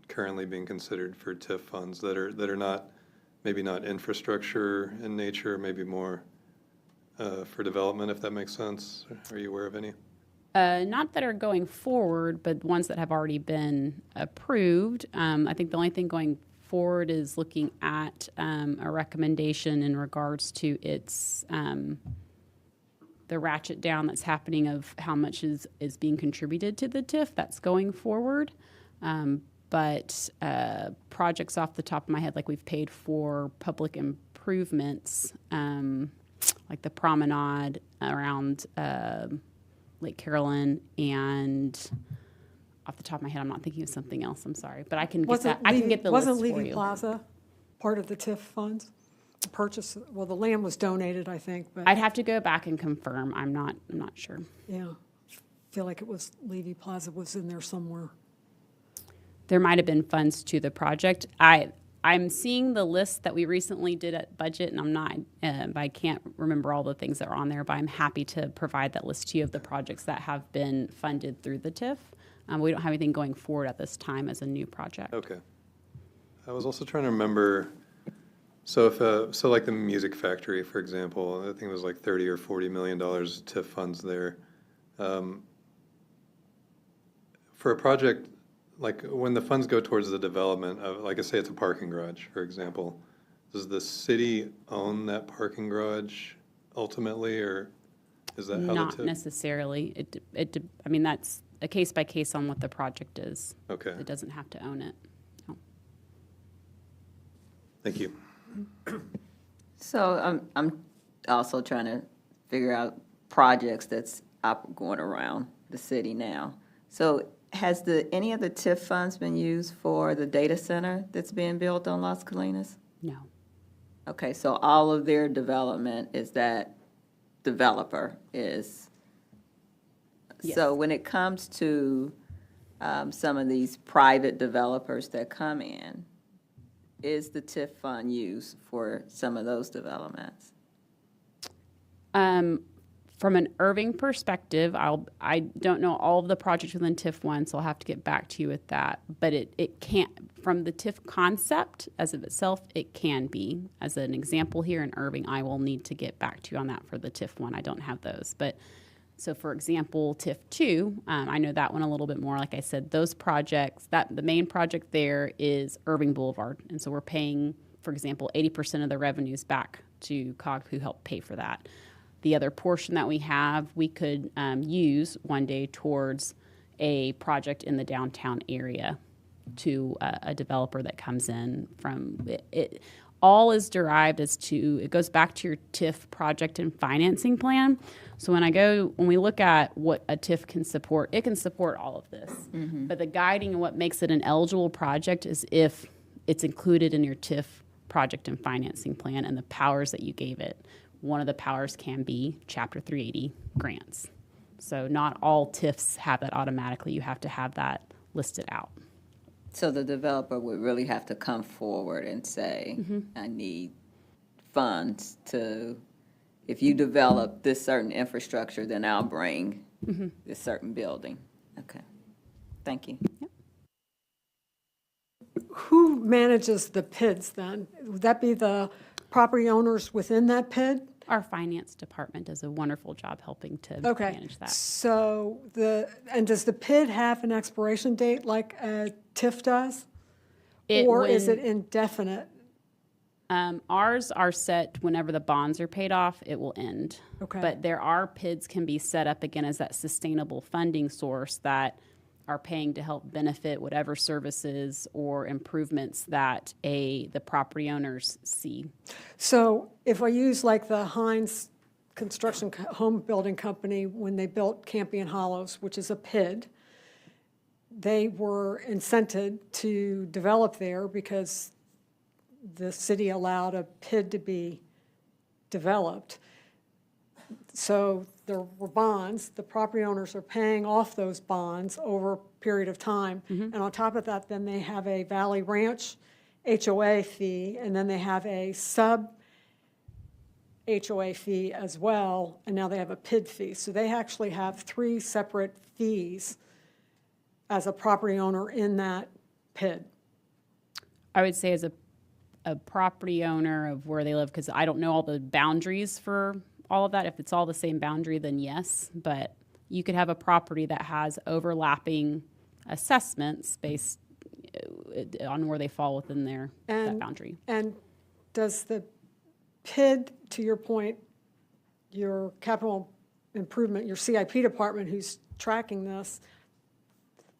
H: currently being considered for TIF funds that are not, maybe not infrastructure in nature, maybe more for development, if that makes sense. Are you aware of any?
I: Not that are going forward, but ones that have already been approved. I think the only thing going forward is looking at a recommendation in regards to its the ratchet down that's happening of how much is being contributed to the TIF. That's going forward. But but projects off the top of my head, like we've paid for public improvements, like the promenade around Lake Carolyn, and off the top of my head, I'm not thinking of something else. I'm sorry, but I can get that. I can get the list
A: Wasn't
I: for
A: Levy
I: you.
A: Plaza part of the TIF funds? The purchase, well, the land was donated, I think, but
I: I'd have to go back and confirm. I'm not sure.
A: yeah, I feel like it was Levy Plaza was in there somewhere.
I: There might have been funds to the project. I'm seeing the list that we recently did at budget, and I'm not, I can't remember all the things that are on there, but I'm happy to provide that list to you of the projects that have been funded through the TIF. We don't have anything going forward at this time as a new project.
H: Okay. I was also trying to remember, so if, so like the Music Factory, for example, I think it was like 30 or $40 million TIF funds there. For a project, like when the funds go towards the development of, like I say, it's a parking garage, for example, does the city own that parking garage ultimately, or is that how the
I: Not
H: TIF?
I: necessarily. I mean, that's a case by case on what the project is.
H: Okay.
I: It doesn't have to own it. No.
H: Thank you.
K: So I'm also trying to figure out projects that's going around the city now. So has any of the TIF funds been used for the data center that's being built on Las Colinas?
I: No.
K: Okay, so all of their development is that developer is.
I: Yes.
K: So when it comes to some of these private developers that come in, is the TIF fund used for some of those developments?
I: From an Irving perspective, I don't know all of the projects within TIF 1, so I'll have to get back to you with that. But it can't, from the TIF concept as of itself, it can be. As an example here in Irving, I will need to get back to you on that for the TIF 1. I don't have those. But so for example, TIF 2, I know that one a little bit more. Like I said, those projects, the main project there is Irving Boulevard. And so we're paying, for example, 80% of the revenues back to COG, who helped pay for that. The other portion that we have, we could use one day towards a project in the downtown area to a developer that comes in from it. All is derived as to, it goes back to your TIF project and financing plan. So when we look at what a TIF can support, it can support all of this. Mm-hmm. But the guiding and what makes it an eligible project is if it's included in your TIF project and financing plan and the powers that you gave it. One of the powers can be Chapter 380 grants. So not all TIFs have that automatically. You have to have that listed out.
K: So the developer would really have to come forward and say, I need funds to, if you develop this certain infrastructure, then I'll bring this certain building. Okay. Thank you.
A: Who manages the PIDs then? Would that be the property owners within that PID?
I: Our finance department does a wonderful job helping to manage that.
A: So and does the PID have an expiration date like a TIF does? Or is it indefinite?
I: Ours are set whenever the bonds are paid off, it will end.
A: Okay.
I: But there are PIDs can be set up again as that sustainable funding source that are paying to help benefit whatever services or improvements that the property owners see.
A: So if I use like the Hines Construction Home Building Company, when they built Campion Hollows, which is a PID, they were incented to develop there because the city allowed a PID to be developed. So there were bonds, the property owners are paying off those bonds over a period of time. And on top of that, then they have a Valley Ranch HOA fee, and then they have a sub HOA fee as well, and now they have a PID fee. So they actually have 3 separate fees as a property owner in that PID.
I: I would say as a property owner of where they live, because I don't know all the boundaries for all of that. If it's all the same boundary, then yes. But you could have a property that has overlapping assessments based on where they fall within that boundary.
A: And does the PID, to your point, your capital improvement, your CIP department who's tracking this,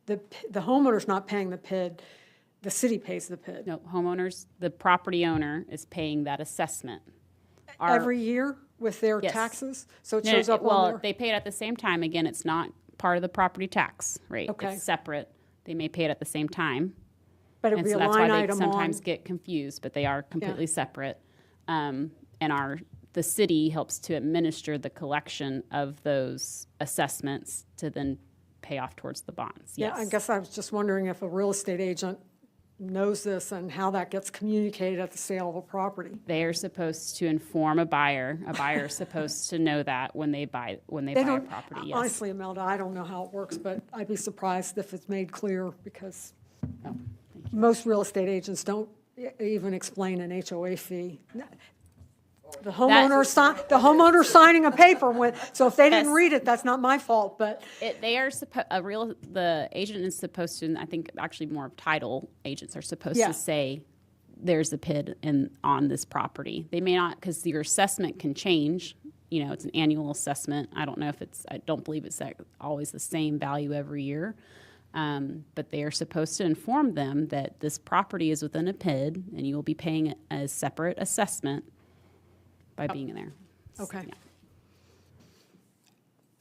A: the homeowner's not paying the PID. the city pays the PID?
I: No, homeowners, the property owner is paying that assessment. Our-
A: Every year with their
I: Yes.
A: taxes? So it
I: No,
A: shows up
I: well,
A: on their?
I: they pay it at the same time. Again, it's not part of the property tax rate.
A: Okay.
I: It's separate. They may pay it at the same time.
A: But it'd
I: And
A: be
I: so
A: a
I: that's
A: line
I: why they
A: item on?
I: sometimes get confused, but they are completely separate. And the city helps to administer the collection of those assessments to then pay off towards the bonds.
A: Yeah, I
I: Yes.
A: guess I was just wondering if a real estate agent knows this and how that gets communicated at the sale of a property.
I: They are supposed to inform a buyer. A buyer is supposed to know that when they buy
A: They
I: a
A: don't,
I: property. Yes.
A: honestly, Imelda, I don't know how it works, but I'd be surprised if it's made clear because most real estate agents don't even explain an HOA fee. The homeowner signing a paper so if they didn't
I: Yes.
A: read it, that's not my fault, but
I: They are the agent is supposed to, and I think actually more of title agents are supposed
A: Yeah.
I: to say, there's a PID on this property. They may not, because your assessment can change. You know, it's an annual assessment. I don't know if I don't believe it's always the same value every year. But they are supposed to inform them that this property is within a PID and you will be paying a separate assessment by being in there.
A: okay.
I: Yeah.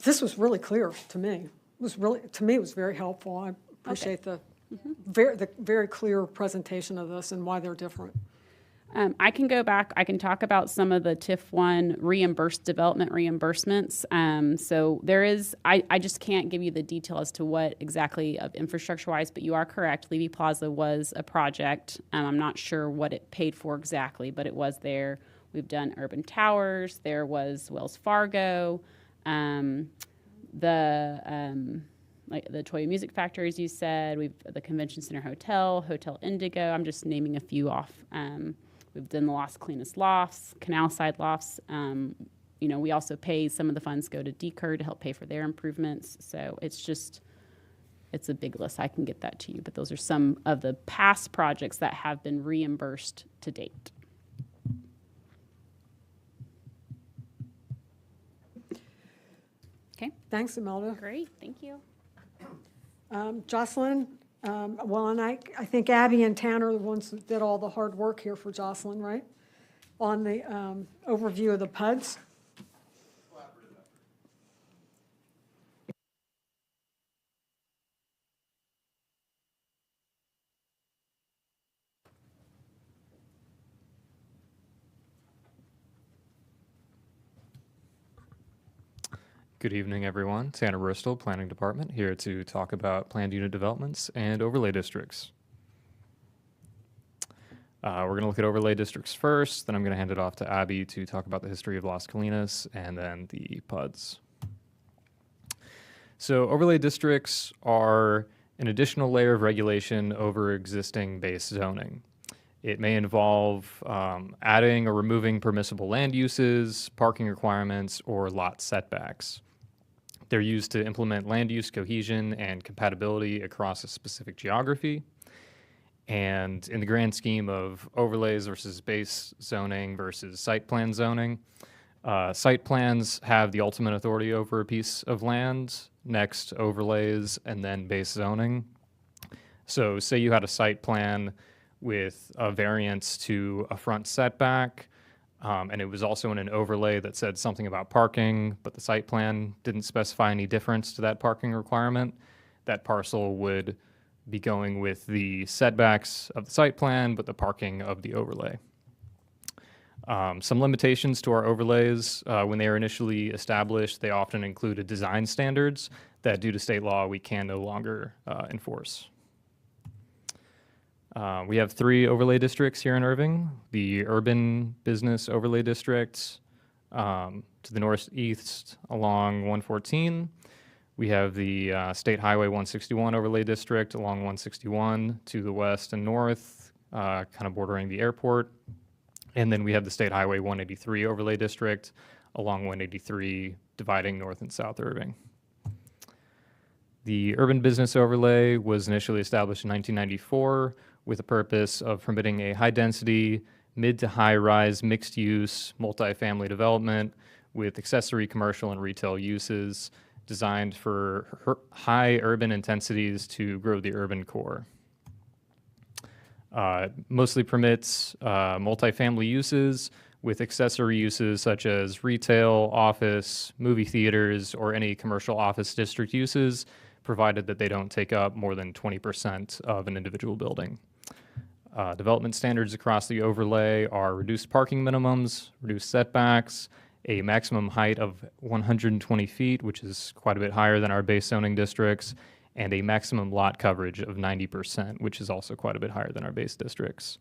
A: This was really clear to me. It was very helpful. I appreciate the very clear presentation of this and why they're different.
I: I can go back. I can talk about some of the TIF 1 development reimbursements. So there is, I just can't give you the detail as to what exactly of infrastructure-wise, but you are correct. Levy Plaza was a project. I'm not sure what it paid for exactly, but it was there. We've done Urban Towers. There was Wells Fargo. Like the Toy Music Factory, as you said. The Convention Center Hotel Indigo. I'm just naming a few off. We've done the Los Colinas Lofts, Canal Side Lofts. We also pay, some of the funds go to DCUR to help pay for their improvements. So it's a big list. I can get that to you, but those are some of the past projects that have been reimbursed to date. Okay,
A: Thanks, Imelda.
I: great, thank you.
A: Jocelyn, and I think Abby and Tanner are the ones that did all the hard work here for Jocelyn, right? On the overview of the PUDs.
L: Good evening, everyone. Tanner Bristol, Planning Department, here to talk about planned unit developments and overlay districts. We're going to look at overlay districts first, then I'm going to hand it off to Abby to talk about the history of Las Colinas and then the PUDs. So overlay districts are an additional layer of regulation over existing base zoning. It may involve adding or removing permissible land uses, parking requirements, or lot setbacks. They're used to implement land use cohesion and compatibility across a specific geography. And in the grand scheme of overlays versus base zoning versus site plan zoning, site plans have the ultimate authority over a piece of land, next overlays, and then base zoning. So say you had a site plan with a variance to a front setback, and it was also in an overlay that said something about parking, but the site plan didn't specify any difference to that parking requirement. That parcel would be going with the setbacks of the site plan, but the parking of the overlay. Some limitations to our overlays, when they are initially established, they often included design standards that due to state law, we can no longer enforce. We have 3 overlay districts here in Irving. The Urban Business Overlay District to the northeast along 114. We have the State Highway 161 Overlay District along 161 to the west and north, kind of bordering the airport. And then we have the State Highway 183 Overlay District along 183, dividing north and south Irving. The Urban Business Overlay was initially established in 1994 with the purpose of permitting a high-density, mid to high-rise, mixed-use, multifamily development with accessory commercial and retail uses designed for high urban intensities to grow the urban core. Mostly permits multifamily uses with accessory uses such as retail, office, movie theaters, or any commercial office district uses, provided that they don't take up more than 20% of an individual building. Development standards across the overlay are reduced parking minimums, reduced setbacks, a maximum height of 120 feet, which is quite a bit higher than our base zoning districts, and a maximum lot coverage of 90%, which is also quite a bit higher than our base districts.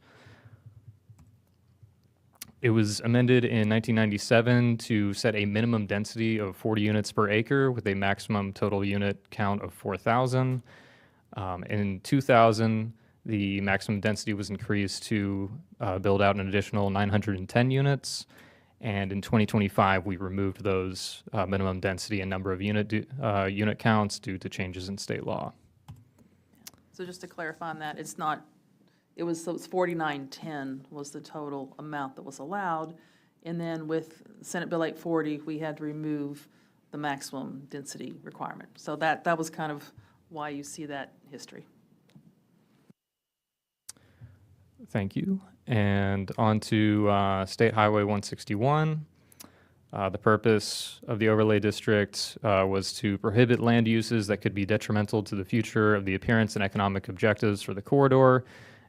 L: It was amended in 1997 to set a minimum density of 40 units per acre with a maximum total unit count of 4,000. In 2000, the maximum density was increased to build out an additional 910 units. And in 2025, we removed those minimum density and number of unit counts due to changes in state law.
C: So just to clarify on that, it's not, it was 4910 was the total amount that was allowed. And then with Senate Bill 840, we had to remove the maximum density requirement. So that was kind of why you see that history.
L: Thank you. And on to State Highway 161. The purpose of the overlay district was to prohibit land uses that could be detrimental to the future of the appearance and economic objectives for the corridor.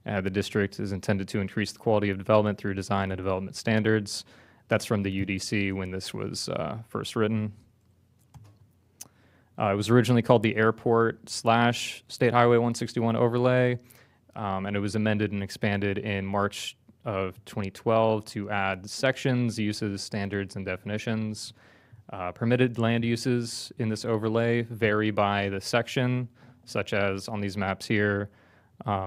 L: The district is intended to increase the quality of development through design and development standards. That's from the UDC when this was first written. It was originally called the Airport/State Highway 161 overlay. And it was amended and expanded in March of 2012 to add sections, uses, standards, and definitions. Permitted land uses in this overlay vary by the section, such as on these maps here,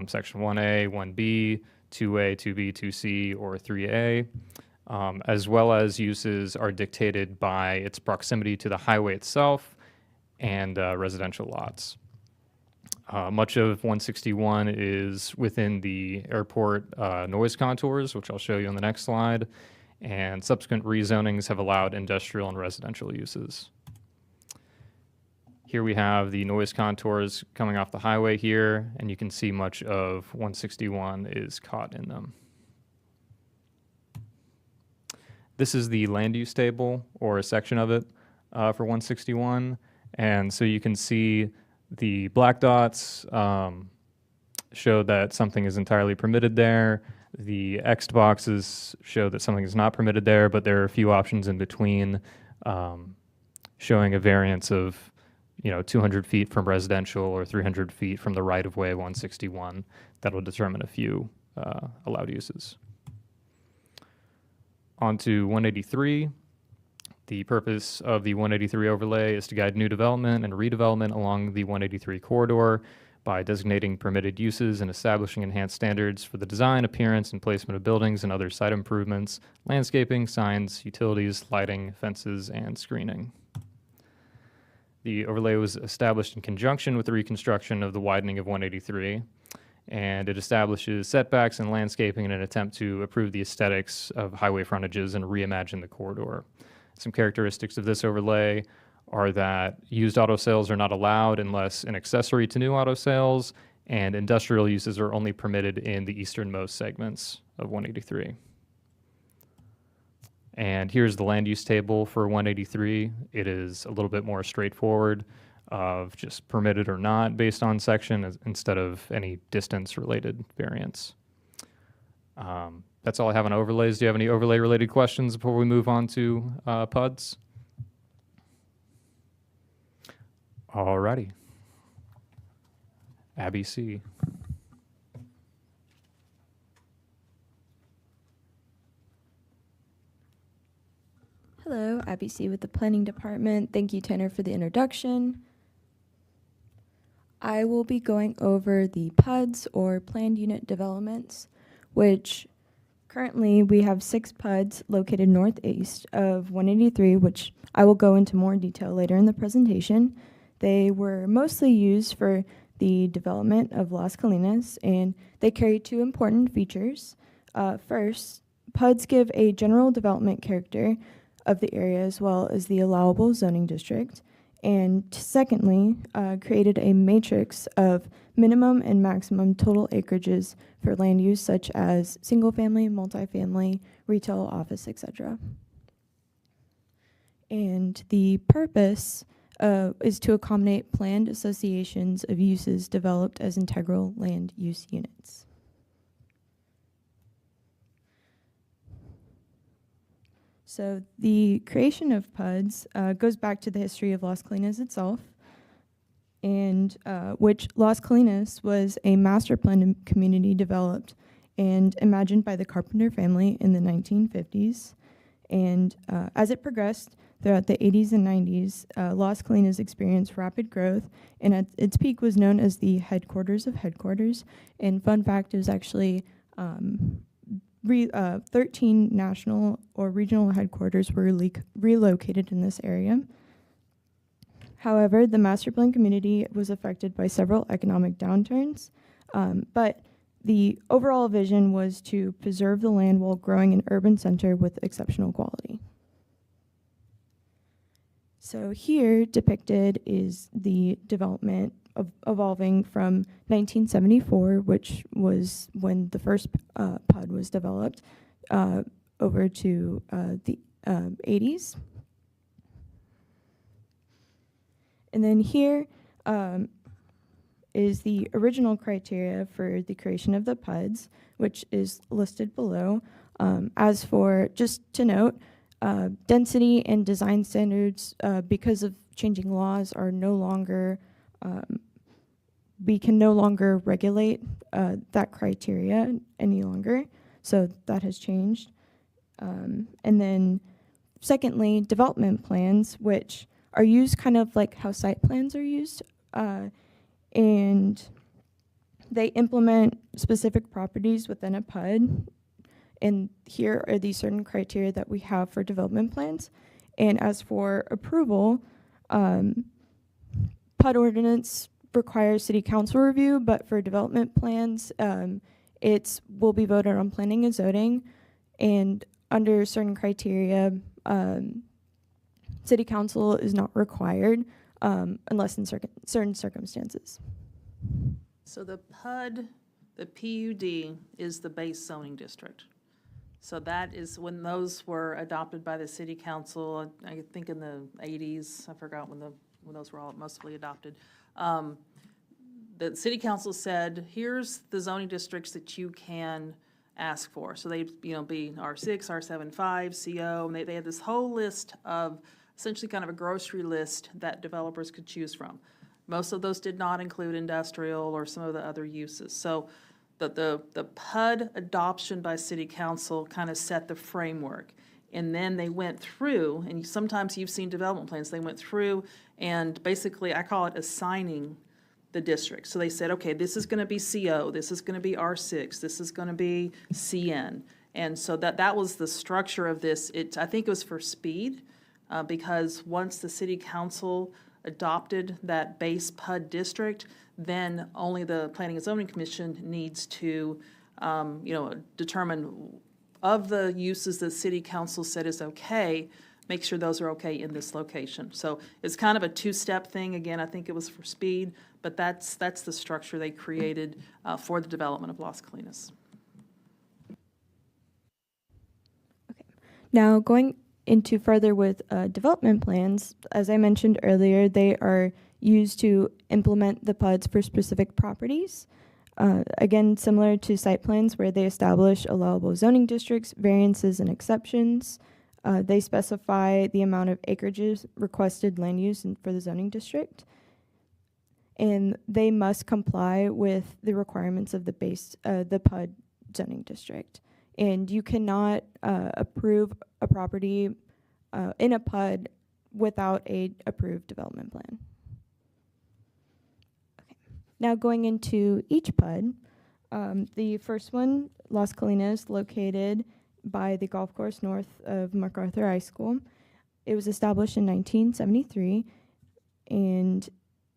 L: Section 1A, 1B, 2A, 2B, 2C, or 3A, as well as uses are dictated by its proximity to the highway itself and residential lots. Much of 161 is within the airport noise contours, which I'll show you on the next slide, and subsequent rezonings have allowed industrial and residential uses. Here we have the noise contours coming off the highway here, and you can see much of 161 is caught in them. This is the land use table, or a section of it, for 161, and so you can see the black dots show that something is entirely permitted there. The Xed boxes show that something is not permitted there, but there are a few options in between showing a variance of 200 feet from residential or 300 feet from the right-of-way 161 that will determine a few allowed uses. On to 183. The purpose of the 183 overlay is to guide new development and redevelopment along the 183 corridor by designating permitted uses and establishing enhanced standards for the design, appearance, and placement of buildings and other site improvements, landscaping, signs, utilities, lighting, fences, and screening. The overlay was established in conjunction with the reconstruction of the widening of 183, and it establishes setbacks and landscaping in an attempt to improve the aesthetics of highway frontages and reimagine the corridor. Some characteristics of this overlay are that used auto sales are not allowed unless an accessory to new auto sales, and industrial uses are only permitted in the easternmost segments of 183. And here's the land use table for 183. It is a little bit more straightforward of just permitted or not based on section instead of any distance-related variance. That's all I have on overlays. Do you have any overlay-related questions before we move on to PUDs? All righty. Abby C.
M: Hello, Abby C. with the Planning Department. Thank you, Tanner, for the introduction. I will be going over the PUDs, or Planned Unit Developments, which currently we have 6 PUDs located northeast of 183, which I will go into more detail later in the presentation. They were mostly used for the development of Las Colinas, and they carry 2 important features. First, PUDs give a general development character of the area as well as the allowable zoning district, And secondly, created a matrix of minimum and maximum total acreages for land use such as single-family, multifamily, retail, office, etc. And the purpose is to accommodate planned associations of uses developed as integral land use units. So the creation of PUDs goes back to the history of Las Colinas itself, and which Las Colinas was a master plan community developed and imagined by the Carpenter family in the 1950s. And as it progressed throughout the 80s and 90s, Las Colinas experienced rapid growth, and at its peak was known as the headquarters of headquarters. And fun fact, it was actually 13 national or regional headquarters were relocated in this area. However, the master plan community was affected by several economic downturns, but the overall vision was to preserve the land while growing an urban center with exceptional quality. So here depicted is the development of evolving from 1974, which was when the first PUD was developed, over to the 80s. And then here is the original criteria for the creation of the PUDs, which is listed below. As for, just to note, density and design standards, because of changing laws, are no longer, we can no longer regulate that criteria any longer. So that has changed. And then secondly, development plans, which are used kind of like how site plans are used. And they implement specific properties within a PUD. And here are the certain criteria that we have for development plans. And as for approval, PUD ordinance requires city council review, but for development plans, it will be voted on planning and zoning. And under certain criteria, city council is not required unless in certain circumstances.
C: So the PUD, the PUD is the base zoning district. So that is when those were adopted by the city council, I think in the 80s, I forgot when those were all mostly adopted. The city council said, here's the zoning districts that you can ask for. So they, be R6, R75, CO, and they had this whole list of essentially kind of a grocery list that developers could choose from. Most of those did not include industrial or some of the other uses. So the PUD adoption by city council kind of set the framework. And then they went through, and sometimes you've seen development plans, they went through and basically, I call it assigning the district. So they said, okay, this is going to be CO, this is going to be R6, this is going to be CN. And so that was the structure of this. I think it was for speed, because once the city council adopted that base PUD district, then only the Planning and Zoning Commission needs to, determine of the uses that city council said is okay, make sure those are okay in this location. So it's kind of a two-step thing. Again, I think it was for speed, but that's the structure they created for the development of Las Colinas.
M: Okay. Now going into further with development plans, as I mentioned earlier, they are used to implement the PUDs for specific properties. Again, similar to site plans where they establish allowable zoning districts, variances, and exceptions. They specify the amount of acreages requested land use for the zoning district. And they must comply with the requirements of the PUD zoning district. And you cannot approve a property in a PUD without a approved development plan. Okay. Now going into each PUD, the first one, Las Colinas, located by the golf course north of MacArthur High School. It was established in 1973, and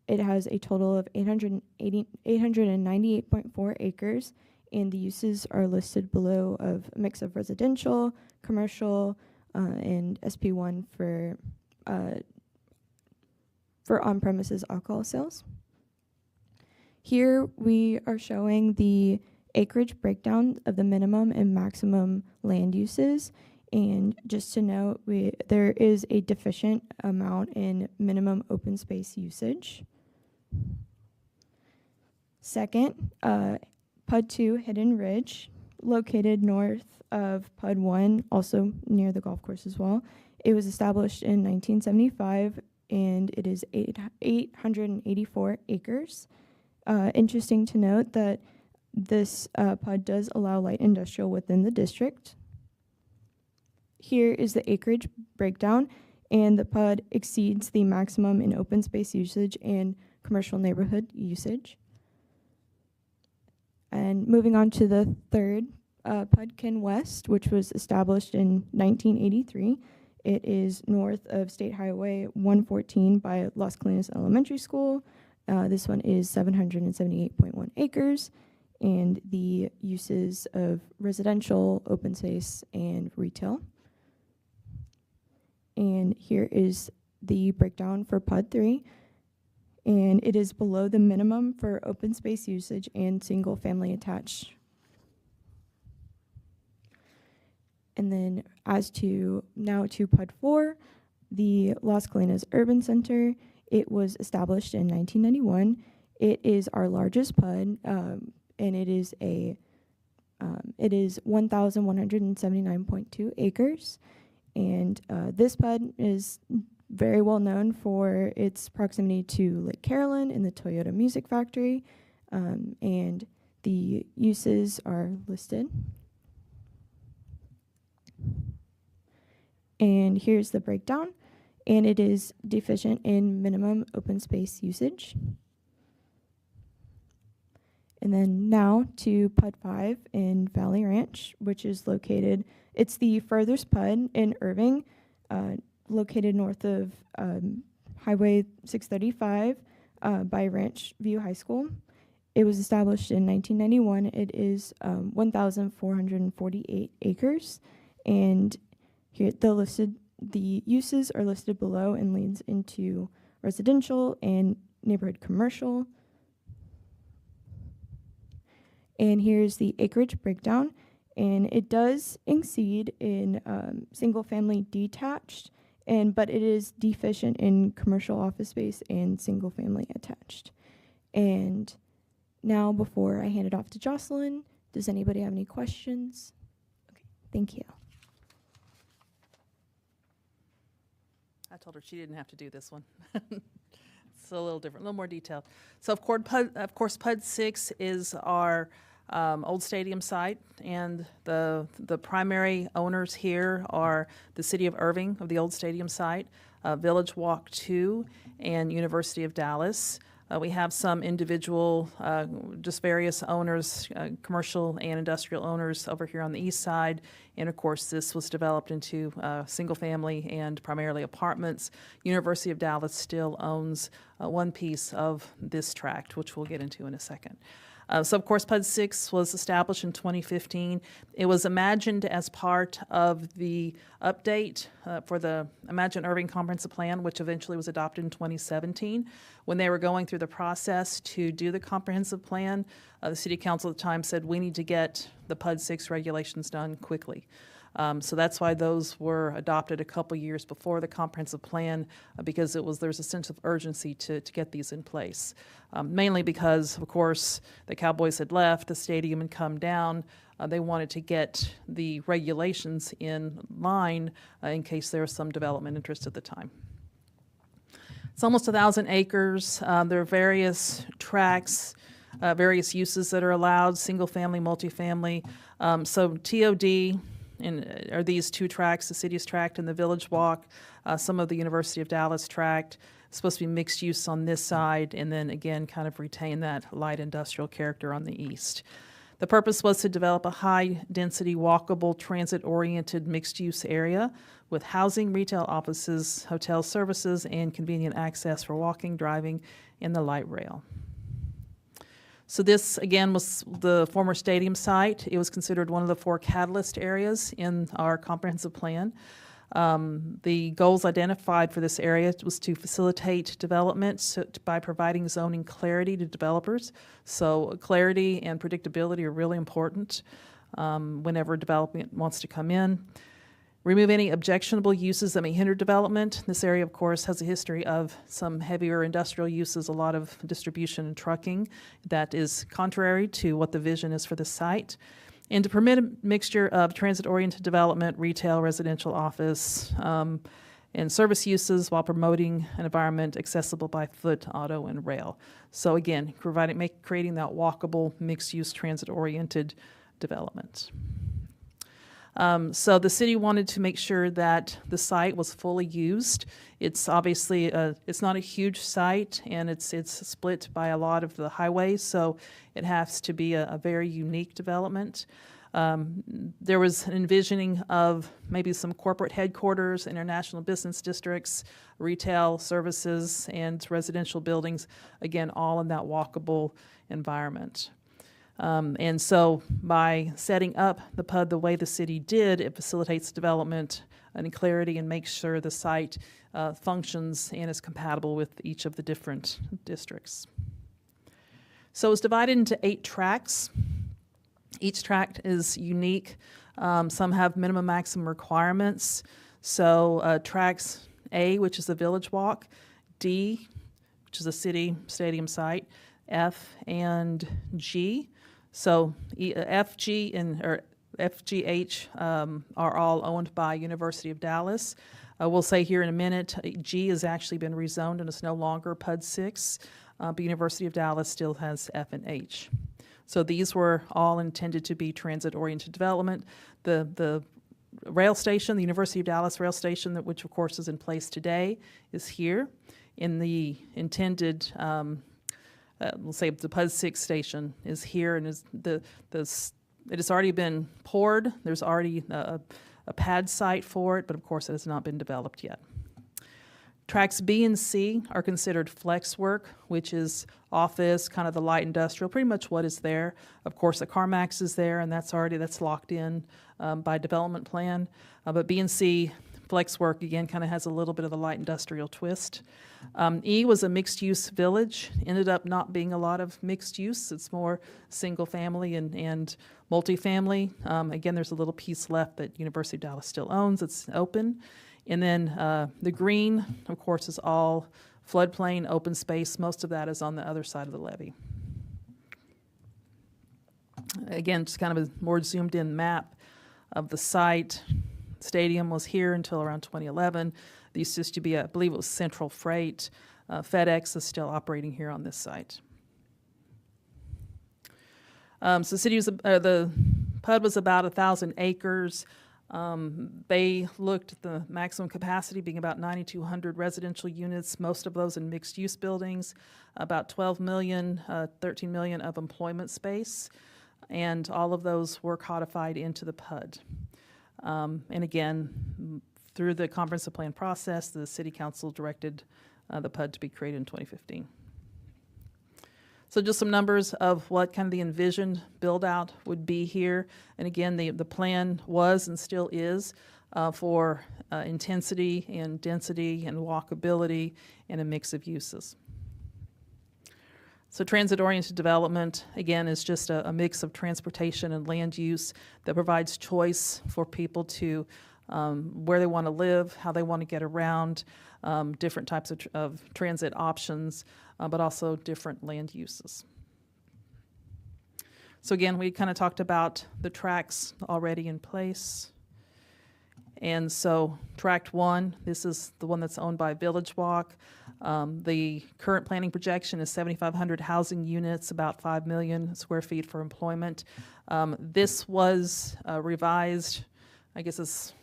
M: it has a total of 898.4 acres, and the uses are listed below of a mix of residential, commercial, and SP1 for for on-premises alcohol sales. Here we are showing the acreage breakdown of the minimum and maximum land uses. And just to note, there is a deficient amount in minimum open space usage. Second, PUD 2 Hidden Ridge, located north of PUD 1, also near the golf course as well. It was established in 1975, and it is 884 acres. Interesting to note that this PUD does allow light industrial within the district. Here is the acreage breakdown, and the PUD exceeds the maximum in open space usage and commercial neighborhood usage. And moving on to the third, Pudkin West, which was established in 1983. It is north of State Highway 114 by Las Colinas Elementary School. This one is 778.1 acres, and the uses of residential, open space, and retail. And here is the breakdown for PUD 3. And it is below the minimum for open space usage and single family attached. And then now to PUD 4, the Las Colinas Urban Center. It was established in 1991. It is our largest PUD, and it is 1,179.2 acres. And this PUD is very well known for its proximity to Lake Carolyn and the Toyota Music Factory, and the uses are listed. And here's the breakdown, and it is deficient in minimum open space usage. And then now to PUD 5 in Valley Ranch, which is located, it's the furthest PUD in Irving, located north of Highway 635 by Ranch View High School. It was established in 1991. It is 1,448 acres, and here the uses are listed below and leads into residential and neighborhood commercial. And here's the acreage breakdown, and it does exceed in single family detached, but it is deficient in commercial office space and single family attached. And now, before I hand it off to Jocelyn, does anybody have any questions? Okay, thank you.
C: I told her she didn't have to do this one. It's a little different, a little more detailed. So of course, PUD 6 is our old stadium site, and the primary owners here are the City of Irving of the old stadium site, Village Walk 2, and University of Dallas. We have some individual, just various owners, commercial and industrial owners over here on the east side. And of course, this was developed into single family and primarily apartments. University of Dallas still owns one piece of this tract, which we'll get into in a second. So, of course, PUD 6 was established in 2015. It was imagined as part of the update for the Imagine Irving Comprehensive Plan, which eventually was adopted in 2017. When they were going through the process to do the comprehensive plan, the City Council at the time said, we need to get the PUD 6 regulations done quickly. So that's why those were adopted a couple years before the comprehensive plan, because there's a sense of urgency to get these in place. Mainly because, of course, the Cowboys had left, the stadium had come down. They wanted to get the regulations in line in case there was some development interest at the time. It's almost 1,000 acres. There are various tracts, various uses that are allowed, single family, multifamily. So TOD are these two tracts, the city's tract and the Village Walk, some of the University of Dallas tract. It's supposed to be mixed use on this side, and then again kind of retain that light industrial character on the east. The purpose was to develop a high-density, walkable, transit-oriented mixed-use area with housing, retail offices, hotel services, and convenient access for walking, driving, and the light rail. So this, again, was the former stadium site. It was considered one of the 4 catalyst areas in our comprehensive plan. The goals identified for this area was to facilitate development by providing zoning clarity to developers. So clarity and predictability are really important whenever development wants to come in. Remove any objectionable uses that may hinder development. This area, of course, has a history of some heavier industrial uses, a lot of distribution and trucking that is contrary to what the vision is for the site. And to permit a mixture of transit-oriented development, retail, residential, office, and service uses while promoting an environment accessible by foot, auto, and rail. So again, creating that walkable, mixed-use, transit-oriented development. So the city wanted to make sure that the site was fully used. It's obviously it's not a huge site, and it's split by a lot of the highways, so it has to be a very unique development. There was an envisioning of maybe some corporate headquarters, international business districts, retail services, and residential buildings, again, all in that walkable environment. And so by setting up the PUD the way the city did, it facilitates development and clarity and makes sure the site functions and is compatible with each of the different districts. So it's divided into 8 tracts. Each tract is unique. Some have minimum maximum requirements. So tracts A, which is the Village Walk, D, which is a city stadium site, F, and G. So F, G, or FGH are all owned by University of Dallas. We'll say here in a minute, G has actually been rezoned and is no longer PUD 6, but University of Dallas still has F and H. So these were all intended to be transit-oriented development. The rail station, the University of Dallas rail station, which of course is in place today, is here. In the intended we'll say the PUD 6 station is here, and it has already been poured. There's already a pad site for it, but of course it has not been developed yet. Tracks B and C are considered flex work, which is office, kind of the light industrial, pretty much what is there. Of course, the CarMax is there, and that's locked in by development plan. But B and C flex work, again, kind of has a little bit of the light industrial twist. E was a mixed-use village. Ended up not being a lot of mixed use. It's more single-family and multifamily. Again, there's a little piece left that University of Dallas still owns. It's open. And then the green, of course, is all floodplain, open space. Most of that is on the other side of the levee. Again, just kind of a more zoomed-in map of the site. Stadium was here until around 2011. These used to be, I believe it was Central Freight. FedEx is still operating here on this site. So the PUD was about 1,000 acres. They looked at the maximum capacity being about 9,200 residential units, most of those in mixed-use buildings, about 12 million, 13 million of employment space, and all of those were codified into the PUD. And again, through the comprehensive plan process, the City Council directed the PUD to be created in 2015. So just some numbers of what kind of the envisioned build-out would be here. And again, the plan was and still is for intensity and density and walkability and a mix of uses. So transit-oriented development, again, is just a mix of transportation and land use that provides choice for people to where they want to live, how they want to get around, different types of transit options, but also different land uses. So again, we kind of talked about the tracks already in place. And so Tract 1, this is the one that's owned by Village Walk. The current planning projection is 7,500 housing units, about 5 million square feet for employment. This was revised, I guess it's,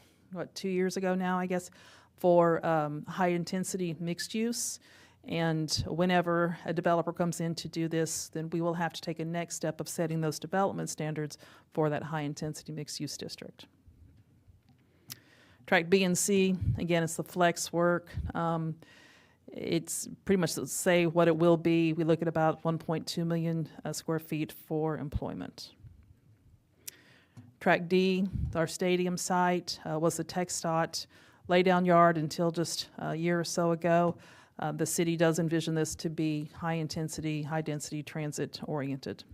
C: 2 years ago now, I guess, for high-intensity mixed use. And whenever a developer comes in to do this, then we will have to take a next step of setting those development standards for that high-intensity mixed-use district. Tract B and C, again, it's the flex work. It's pretty much to say what it will be. We look at about 1.2 million square feet for employment. Tract D, our stadium site, was the TxDOT laydown yard until just a year or so ago. The city does envision this to be high-intensity, high-density transit-oriented.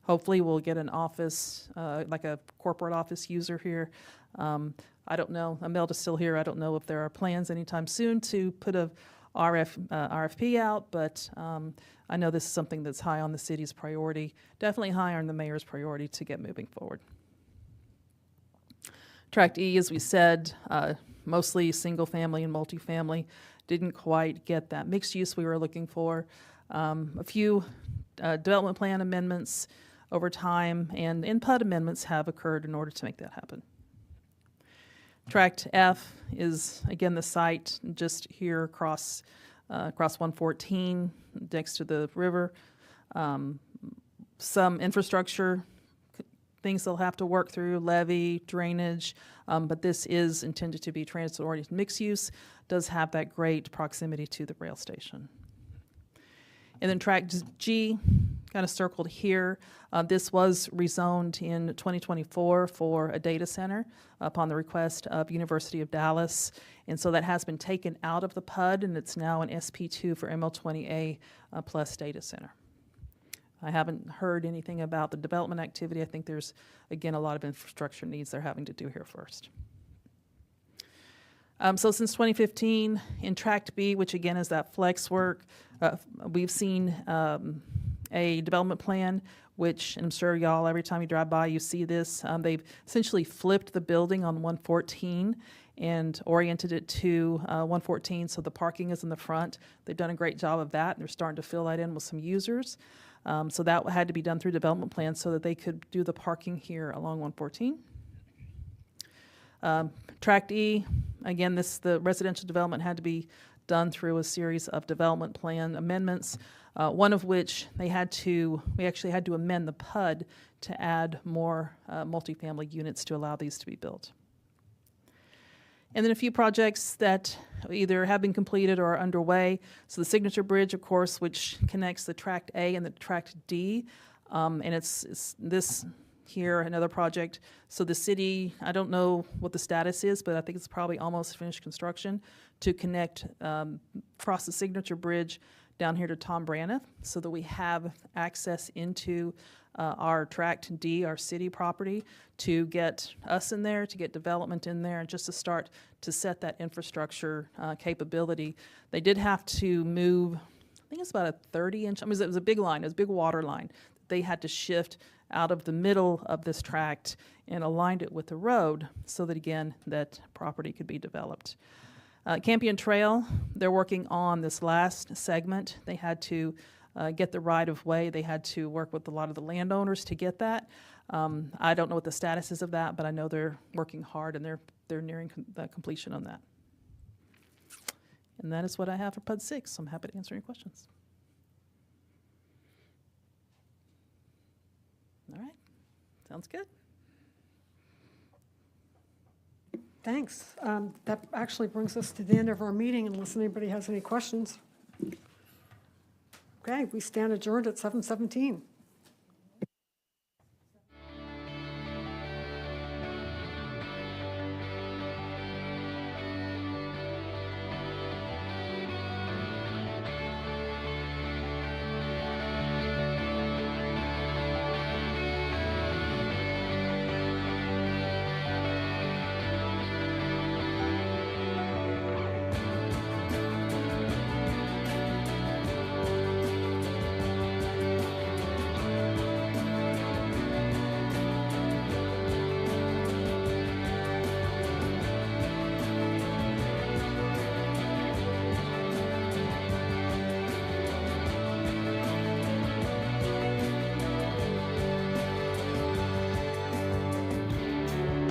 C: Hopefully, we'll get an office, like a corporate office user here. I don't know, Imelda's still here. I don't know if there are plans anytime soon to put a RFP out, but I know this is something that's high on the city's priority, definitely high on the mayor's priority to get moving forward. Tract E, as we said, mostly single-family and multifamily, didn't quite get that mixed use we were looking for. A few development plan amendments over time and PUD amendments have occurred in order to make that happen. Tract F is, again, the site just here across 114, next to the river. Some infrastructure things they'll have to work through, levee, drainage, but this is intended to be transit-oriented mixed use, does have that great proximity to the rail station. And then Tract G, kind of circled here, this was rezoned in 2024 for a data center upon the request of University of Dallas. And so that has been taken out of the PUD, and it's now an SP2 for ML20A plus data center. I haven't heard anything about the development activity. I think there's, again, a lot of infrastructure needs they're having to do here first. So since 2015, in Tract B, which again is that flex work, we've seen a development plan, which, and I'm sure y'all, every time you drive by, you see this. They've essentially flipped the building on 114 and oriented it to 114, so the parking is in the front. They've done a great job of that, and they're starting to fill that in with some users. So that had to be done through development plan so that they could do the parking here along 114. Tract E, again, the residential development had to be done through a series of development plan amendments, one of which we actually had to amend the PUD to add more multifamily units to allow these to be built. And then a few projects that either have been completed or are underway. So the Signature Bridge, of course, which connects the Tract A and the Tract D, and it's this here, another project. So the city, I don't know what the status is, but I think it's probably almost finished construction to connect across the Signature Bridge down here to Tom Braniff so that we have access into our Tract D, our city property, to get us in there, to get development in there, and just to start to set that infrastructure capability. They did have to move, I think it's about a 30-inch, it was a big line, it was a big water line. They had to shift out of the middle of this tract and aligned it with the road so that, again, that property could be developed. Campion Trail, they're working on this last segment. They had to get the right-of-way. They had to work with a lot of the landowners to get that. I don't know what the status is of that, but I know they're working hard and they're nearing completion on that. And that is what I have for PUD 6. So I'm happy to answer any questions. All right, sounds good.
A: Thanks. That actually brings us to the end of our meeting, unless anybody has any questions. Okay, we stand adjourned at 7:17.